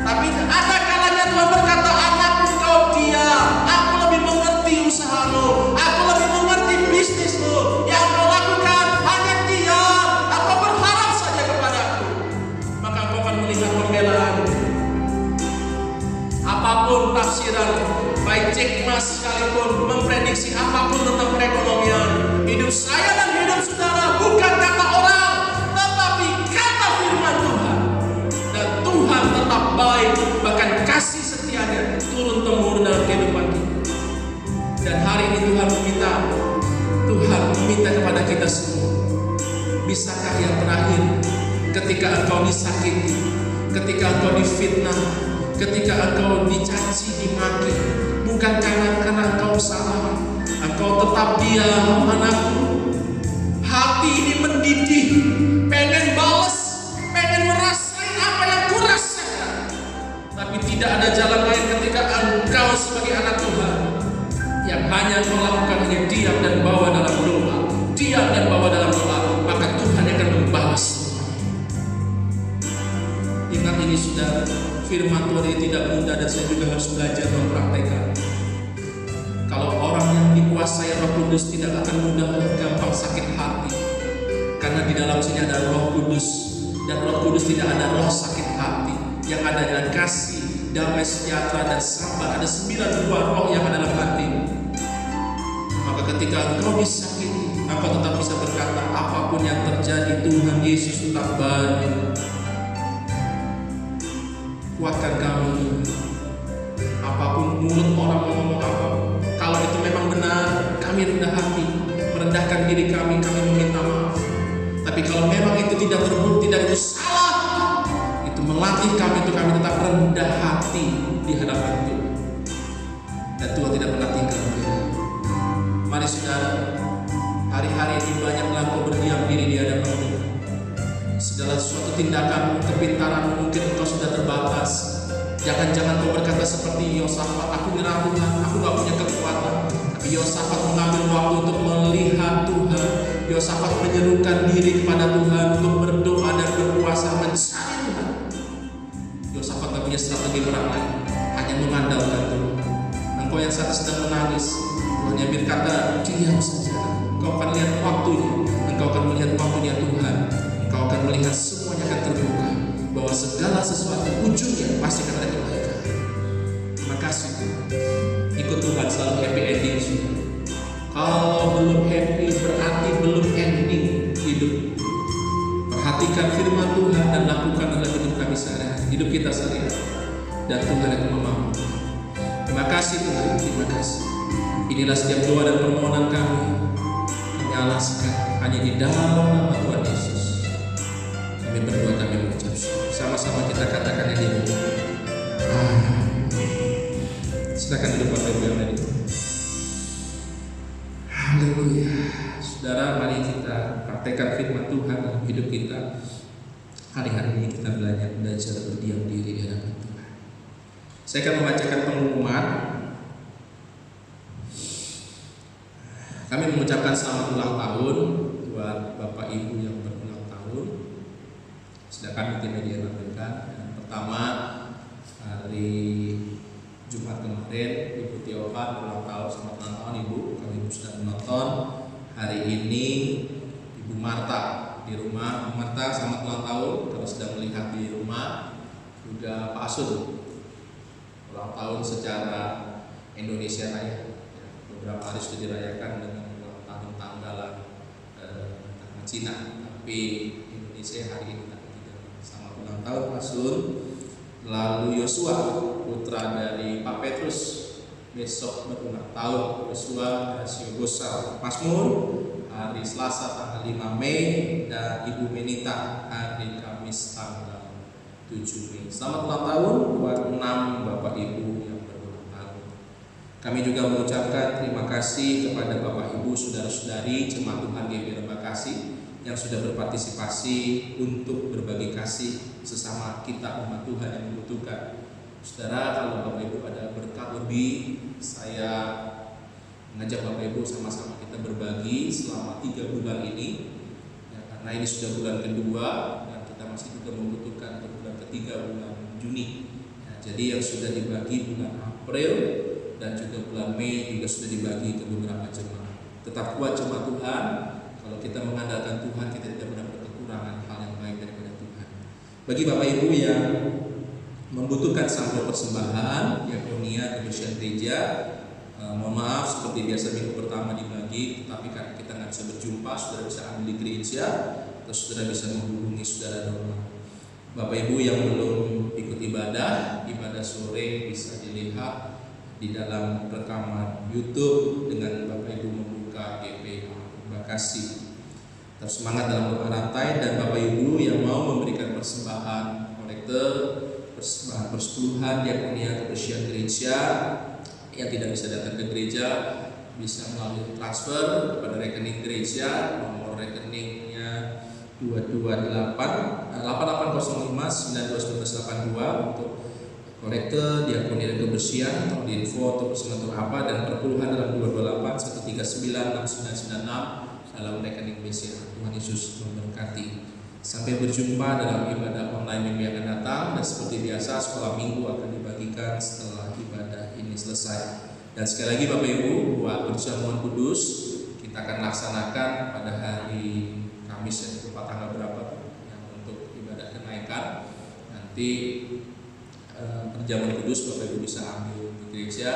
tapi ada kalanya Tuhan berkata, anakku kau diam, aku lebih mengerti usahamu, aku lebih mengerti bisnismu. Yang kau lakukan hanya diam, aku berharap saja kepadaku, maka kau akan melihat pembelaan. Apapun tafsiran, baik Jack Ma sekalipun memprediksi apapun tentang perekonomian, hidup saya dan hidup saudara bukan kata orang, tetapi kata firman Tuhan. Dan Tuhan tetap baik, bahkan kasih setianya turun-temurun dalam kehidupan kita. Dan hari ini Tuhan meminta kepada kita semua, bisakah yang terakhir, ketika engkau disakiti, ketika engkau difitnah, ketika engkau dicaci, dimaki, bukan karena engkau salah, engkau tetap diam anakku. Hati ini mendidih, pengen balas, pengen merasain apa yang kurasakan, tapi tidak ada jalan lain ketika engkau sebagai anak Tuhan yang hanya melakukan hanya diam dan bawa dalam doa, diam dan bawa dalam doa, maka Tuhan akan membalas semuanya. Ingat ini saudara, firman Tuhan ini tidak mudah dan saya juga harus belajar mempraktekkan. Kalau orang yang dikuasai Roh Kudus tidak akan mudah gampang sakit hati, karena di dalam sini ada Roh Kudus, dan Roh Kudus tidak ada roh sakit hati. Yang ada adalah kasih, damai, sejahtera, dan sabar. Ada 9 buah roh yang ada dalam hatimu. Maka ketika engkau disakiti, engkau tetap bisa berkata, apapun yang terjadi, Tuhan Yesus tetap baik. Kuatkan kami, apapun mulut orang mau ngomong apa, kalau itu memang benar, kami rendah hati, merendahkan diri kami meminta maaf. Tapi kalau memang itu tidak terbukti dan itu salah, itu melatih kami untuk kami tetap rendah hati di hadapan Tuhan. Dan Tuhan tidak pernah tinggal kita. Mari saudara, hari-hari ini banyaklah engkau berdiam diri di hadapan Tuhan. Segala suatu tindakan, kepintaran mungkin engkau sudah terbatas. Jangan-jangan kau berkata seperti Yosafat, aku nyerah Tuhan, aku gak punya kekuatan. Tapi Yosafat mengambil waktu untuk melihat Tuhan. Yosafat menyerukan diri kepada Tuhan untuk berdoa dan berpuasa mencari Tuhan. Yosafat gak punya strategi perang lain, hanya mengandalkan Tuhan. Engkau yang saat sedang menangis, Tuhan yang berkata, diam saja. Engkau akan lihat waktunya, engkau akan melihat waktunya Tuhan. Engkau akan melihat semuanya akan terbuka, bahwa segala sesuatu ujungnya pasti akan ada kebaikan. Terima kasih Tuhan. Ikut Tuhan selalu happy ending. Kalau belum happy berarti belum ending hidup. Perhatikan firman Tuhan dan lakukan dalam hidup kami sehari-hari, hidup kita sehari-hari, dan Tuhan akan memampukan. Terima kasih Tuhan, terima kasih. Inilah setiap doa dan permohonan kami alaskan hanya di dalam nama Tuhan Yesus. Kami berdoa, kami mengucap syukur. Sama-sama kita katakan yang ini. Silakan duduk Bapak Ibu yang ada. Haleluya. Saudara, mari kita praktekkan firman Tuhan dalam hidup kita. hari-hari ini kita belajar berdiam diri di hadapan Tuhan. Saya akan membacakan pengumuman. Kami mengucapkan selamat ulang tahun buat Bapak Ibu yang berulang tahun. Silakan multimedia tampilkan. Yang pertama, hari Jumat kemarin Ibu Tiohan ulang tahun. Selamat ulang tahun Ibu. Kalau Ibu sudah menonton, hari ini Ibu Marta di rumah. Ibu Marta, selamat ulang tahun. Kalau sedang melihat di rumah, juga Pak Asun ulang tahun secara Indonesia Raya. Beberapa hari sudah dirayakan dengan ulang tahun tanggalan Cina, tapi Indonesia hari ini tidak. Selamat ulang tahun Pak Asun. Lalu Yosua, putra dari Pak Petrus, besok berulang tahun. Yosua Rasio Gosal Mazmur hari Selasa tanggal 5 Mei, dan Ibu Menita hari Kamis tanggal 7 Mei. Selamat ulang tahun buat 6 Bapak Ibu yang berulang tahun. Kami juga mengucapkan terima kasih kepada Bapak Ibu, saudara-saudari Jemaat Tuhan GBI Bekasi yang sudah berpartisipasi untuk berbagi kasih sesama kita umat Tuhan yang membutuhkan. Saudara, kalau Bapak Ibu ada berkat lebih, saya mengajak Bapak Ibu sama-sama kita berbagi selama 3 bulan ini, ya, karena ini sudah bulan kedua dan kita masih juga membutuhkan untuk bulan ketiga, bulan Juni. Ya, jadi yang sudah dibagi bulan April dan juga bulan Mei juga sudah dibagi ke beberapa jemaat. Tetap kuat jemaat Tuhan. Kalau kita mengandalkan Tuhan, kita tidak pernah berkekurangan hal yang baik daripada Tuhan. Bagi Bapak Ibu yang membutuhkan sampel persembahan, diakonia, kebersihan gereja, mohon maaf seperti biasa minggu pertama dibagi, tetapi karena kita nggak bisa berjumpa, saudara bisa ambil di gereja, atau saudara bisa menghubungi saudara Dona. Bapak Ibu yang belum ikut ibadah sore bisa dilihat di dalam rekaman YouTube dengan Bapak Ibu membuka GBI Bekasi. Terus semangat dalam doa rantai, dan Bapak Ibu yang mau memberikan persembahan kolektor, persembahan persepuluhan, diakonia, kebersihan gereja, yang tidak bisa datang ke gereja bisa melalui transfer kepada rekening gereja. Nomor rekeningnya 228-8805-921982 untuk kolektor, diakonia dan kebersihan, atau di info untuk persembahan apa, dan perpuluhan dalam 228-139-6996 dalam rekening BCA. Tuhan Yesus memberkati. Sampai berjumpa dalam ibadah online minggu yang akan datang, dan seperti biasa sekolah minggu akan dibagikan setelah ibadah ini selesai. Dan sekali lagi Bapak Ibu, buat perjamuan kudus kita akan laksanakan pada hari Kamis yang tepat tanggal berapa yang untuk ibadah kenaikan. Nanti perjamuan kudus Bapak Ibu bisa ambil di gereja,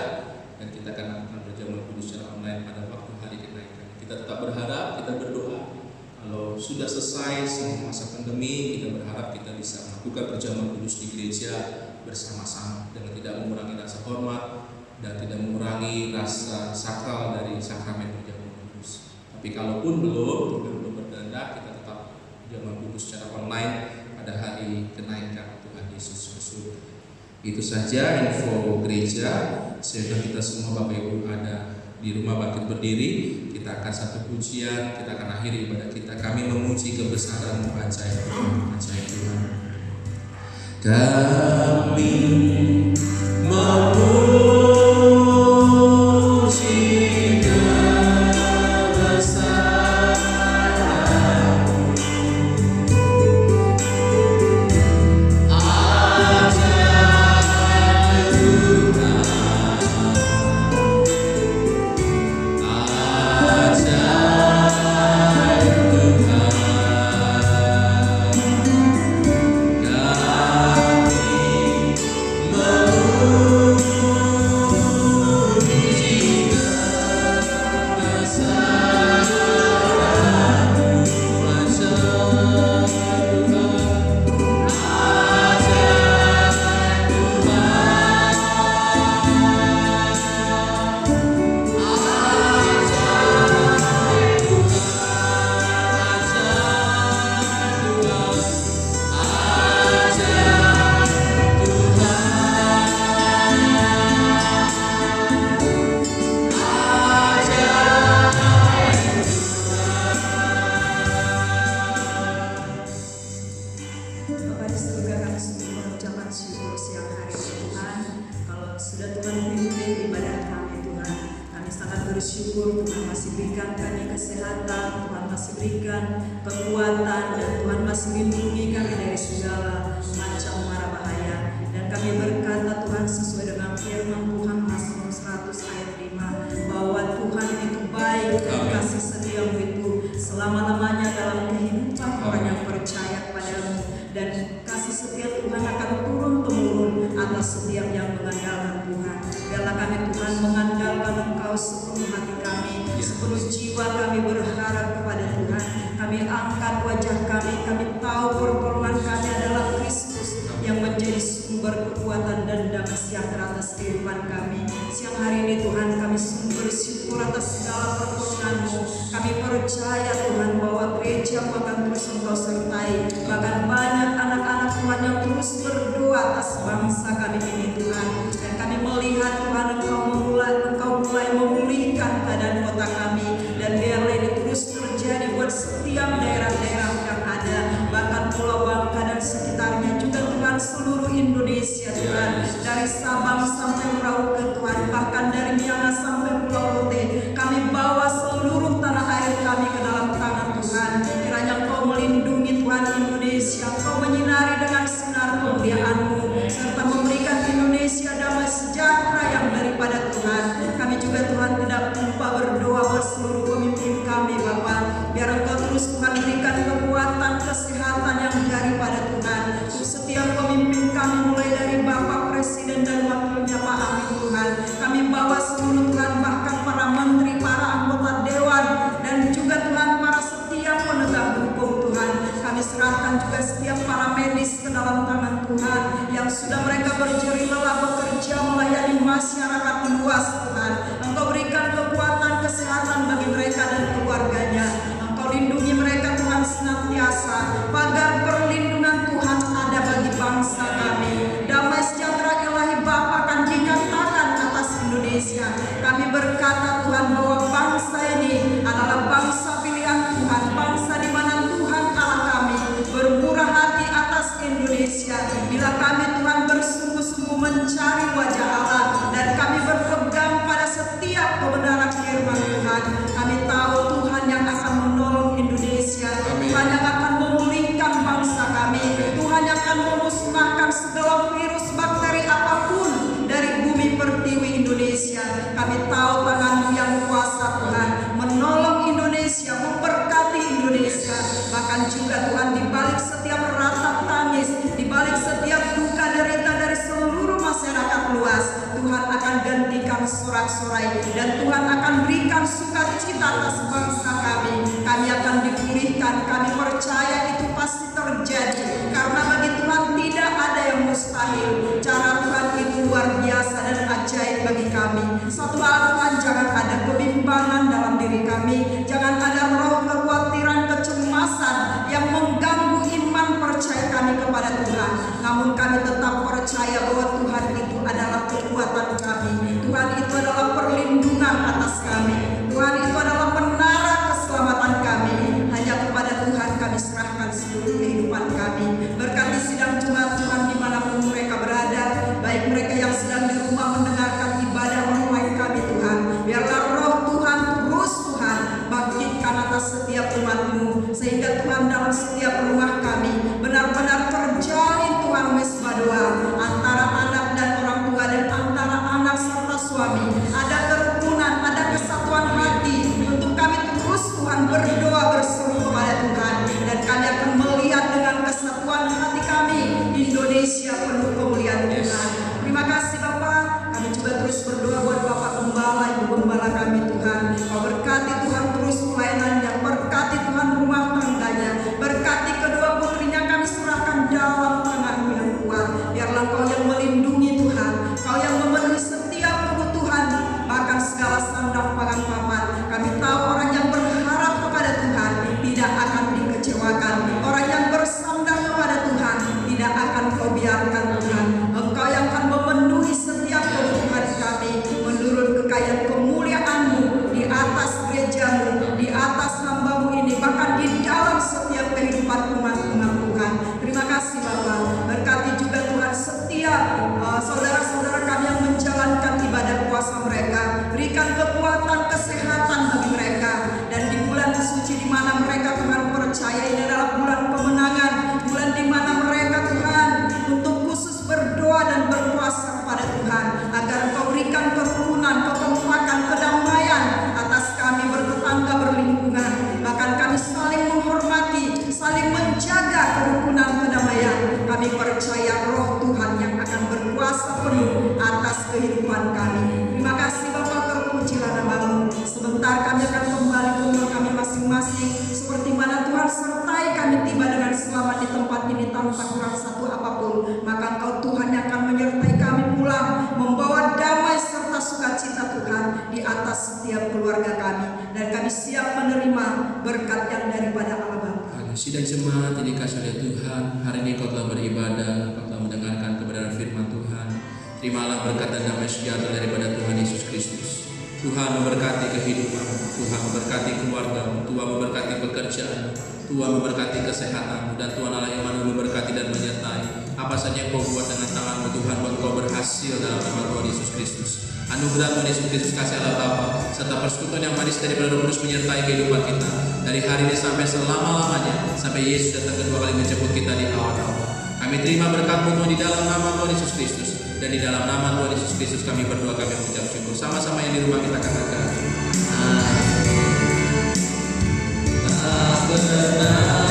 dan kita akan lakukan perjamuan kudus secara online pada waktu hari kenaikan. Kita tetap berharap, kita berdoa. Kalau sudah selesai semua masa pandemi, kita berharap kita bisa melakukan perjamuan kudus di gereja bersama-sama dengan tidak mengurangi rasa hormat dan tidak mengurangi rasa sakral dari sakramen perjamuan kudus. Tapi kalaupun belum berkehendak, kita tetap perjamuan kudus secara online pada hari kenaikan Tuhan Yesus Kristus. Itu saja info gereja. Sehingga kita semua Bapak Ibu ada di rumah bangkit berdiri, kita akan satu pujian, kita akan akhiri ibadah kita. Kami memuji kebesaran-Mu ajaib Tuhan, ajaib Tuhan. Kami memuji kebesaran-Mu, ajaib Tuhan. Kami berikan kami kesehatan, Tuhan masih berikan kekuatan, dan Tuhan masih lindungi kami dari segala macam mara bahaya. Dan kami berkata Tuhan sesuai dengan firman Tuhan Mazmur 100 ayat 5, bahwa Tuhan itu baik dan kasih setiamu itu selama-lamanya dalam kehidupan orang yang percaya padamu, dan kasih setia Tuhan akan turun-temurun atas setiap yang mengandalkan Tuhan. Biarlah kami Tuhan mengandalkan Engkau sepenuh hati kami, sepenuh jiwa kami berharap kepada Tuhan. Kami angkat wajah kami tahu pertolongan kami adalah Kristus yang menjadi sumber kekuatan dan damai sejahtera atas kehidupan kami. Siang hari ini Tuhan kami sungguh bersyukur atas segala pertolongan-Mu. Kami percaya Tuhan bahwa gereja-Mu akan terus Engkau sertai. Bahkan banyak anak-anak Tuhan yang terus berdoa atas bangsa kami ini Tuhan. Dan kami melihat Tuhan Engkau mulai memulihkan keadaan kota kami. Dan biarlah ini terus terjadi buat setiap daerah-daerah yang ada, bahkan Pulau Bangka dan sekitarnya juga Tuhan, seluruh Indonesia Tuhan, dari Sabang sampai Merauke Tuhan, bahkan dari Miangas sampai Pulau Rote. Kami bawa seluruh tanah air kami ke dalam tangan Tuhan. Kiranya Engkau melindungi Tuhan Indonesia, Engkau menyinari dengan sinar kemuliaan-Mu, serta memberikan Indonesia damai sejahtera yang daripada Tuhan. Kami juga Tuhan tidak lupa berdoa buat seluruh pemimpin kami Bapa. Biar Engkau terus Tuhan berikan kekuatan, kesehatan yang daripada Tuhan untuk setiap pemimpin kami, mulai dari Bapak Presiden dan wakilnya Pak Amin Tuhan. Kami bawa seluruh Tuhan, bahkan para menteri, para anggota dewan, dan juga Tuhan para setiap penegak hukum Tuhan. Kami serahkan juga setiap para medis ke dalam tangan Tuhan, yang sudah mereka berjerih lelah bekerja melayani masyarakat luas Tuhan. Engkau berikan kekuatan, kesehatan bagi mereka dan keluarganya. Engkau lindungi mereka Tuhan senantiasa. Pagar perlindungan Tuhan ada bagi bangsa kami. Damai sejahtera ilahi Bapa akan dinyatakan atas Indonesia. Kami berkata Tuhan bahwa bangsa ini adalah bangsa pilihan Tuhan, bangsa di mana Tuhan Allah kami bermurah hati atas Indonesia. Bila kami Tuhan bersungguh-sungguh mencari wajah Allah dan kami berpegang pada setiap kebenaran firman Tuhan, kami tahu Tuhan yang akan menolong Indonesia. Tuhan yang akan memulihkan bangsa kami. Tuhan yang akan memusnahkan segala virus, bakteri apapun dari bumi pertiwi Indonesia. Kami tahu tangan-Mu yang kuasa Tuhan menolong Indonesia, memberkati Indonesia. Bahkan juga Tuhan di balik setiap ratap tangis, di balik setiap duka derita dari seluruh masyarakat luas, Tuhan akan gantikan sorak-sorai, dan Tuhan akan berikan sukacita atas bangsa kami. Kami akan dipulihkan. Kami percaya itu pasti terjadi, karena bagi Tuhan tidak ada yang mustahil. Cara Tuhan itu luar biasa dan ajaib bagi kami. Satu hal Tuhan, jangan ada kebimbangan dalam diri kami. Jangan ada roh kekhawatiran, kecemasan yang mengganggu iman percaya kami kepada Tuhan. Namun kami tetap percaya bahwa Tuhan itu adalah kekuatan kami. Tuhan itu adalah perlindungan atas kami. Tuhan itu adalah menara keselamatan kami. Hanya kepada Tuhan kami serahkan seluruh kehidupan kami. Berkati sidang jemaat Tuhan dimanapun mereka berada, baik mereka yang sedang di rumah mendengarkan ibadah online kami Tuhan. Biarlah roh Tuhan terus Tuhan bangkitkan atas setiap umat-Mu, sehingga Tuhan dalam setiap rumah kami benar-benar terjalin Tuhan mesbah doa antara anak dan orang tua, dan antara anak serta suami. Ada kerukunan, ada kesatuan hati untuk kami terus Tuhan berdoa berseru kepada Tuhan, dan kami akan melihat dengan kesatuan hati kami Indonesia penuh kemuliaan Tuhan. Terima kasih Bapak. Kami juga terus berdoa buat Bapak Gembala, Ibu Gembala kami Tuhan. Kau berkati Tuhan terus pelayanannya, berkati Tuhan rumah tangganya, berkati kedua putrinya. Kami serahkan dalam tangan-Mu yang kuat. Biarlah Kau yang melindungi Tuhan, Kau yang memenuhi setiap kebutuhan, bahkan segala sandang pangan papan. Kami tahu orang yang berharap kepada Tuhan tidak akan dikecewakan. Orang yang bersandar kepada Tuhan tidak akan Kau biarkan Tuhan. Engkau yang akan memenuhi setiap kebutuhan kami, menurut kekayaan kemuliaan-Mu di atas gereja-Mu, di atas hamba-Mu ini, bahkan di dalam setiap kehidupan umat-umat Tuhan. Terima kasih Bapak. Berkati juga Tuhan setiap saudara-saudara kami yang menjalankan ibadah puasa mereka. Berikan kekuatan, kesehatan bagi mereka. kuasa penuh atas kehidupan kami. Terima kasih Bapa, terpujilah nama-Mu. Sebentar kami akan kembali ke rumah kami masing-masing, seperti mana Tuhan sertai kami tiba dengan selamat di tempat ini tanpa kurang satu apapun. Maka Engkau Tuhan yang akan menyertai kami pulang, membawa damai serta sukacita Tuhan di atas setiap keluarga kami, dan kami siap menerima berkat yang daripada Allah Bapa. Sidang jemaat ini kasih oleh Tuhan, hari ini kau telah beribadah, kau telah mendengarkan kebenaran firman Tuhan. Terimalah berkat dan damai sejahtera daripada Tuhan Yesus Kristus. Tuhan memberkati kehidupan, Tuhan memberkati keluarga, Tuhan memberkati pekerjaan, Tuhan memberkati kesehatan, dan Tuhan Allah yang Maha memberkati dan menyertai. Apa saja yang kau buat dengan tanganmu Tuhan, buat kau berhasil dalam nama Tuhan Yesus Kristus. Anugerah Tuhan Yesus Kristus, kasih Allah Bapa, serta persekutuan yang manis daripada Roh Kudus menyertai kehidupan kita dari hari ini sampai selama-lamanya, sampai Yesus datang kedua kali menjemput kita di awan-awan. Kami terima berkat-Mu Tuhan di dalam nama Tuhan Yesus Kristus, dan di dalam nama Tuhan Yesus Kristus kami berdoa, kami mengucap syukur. Sama-sama yang di rumah kita katakan, tak pernah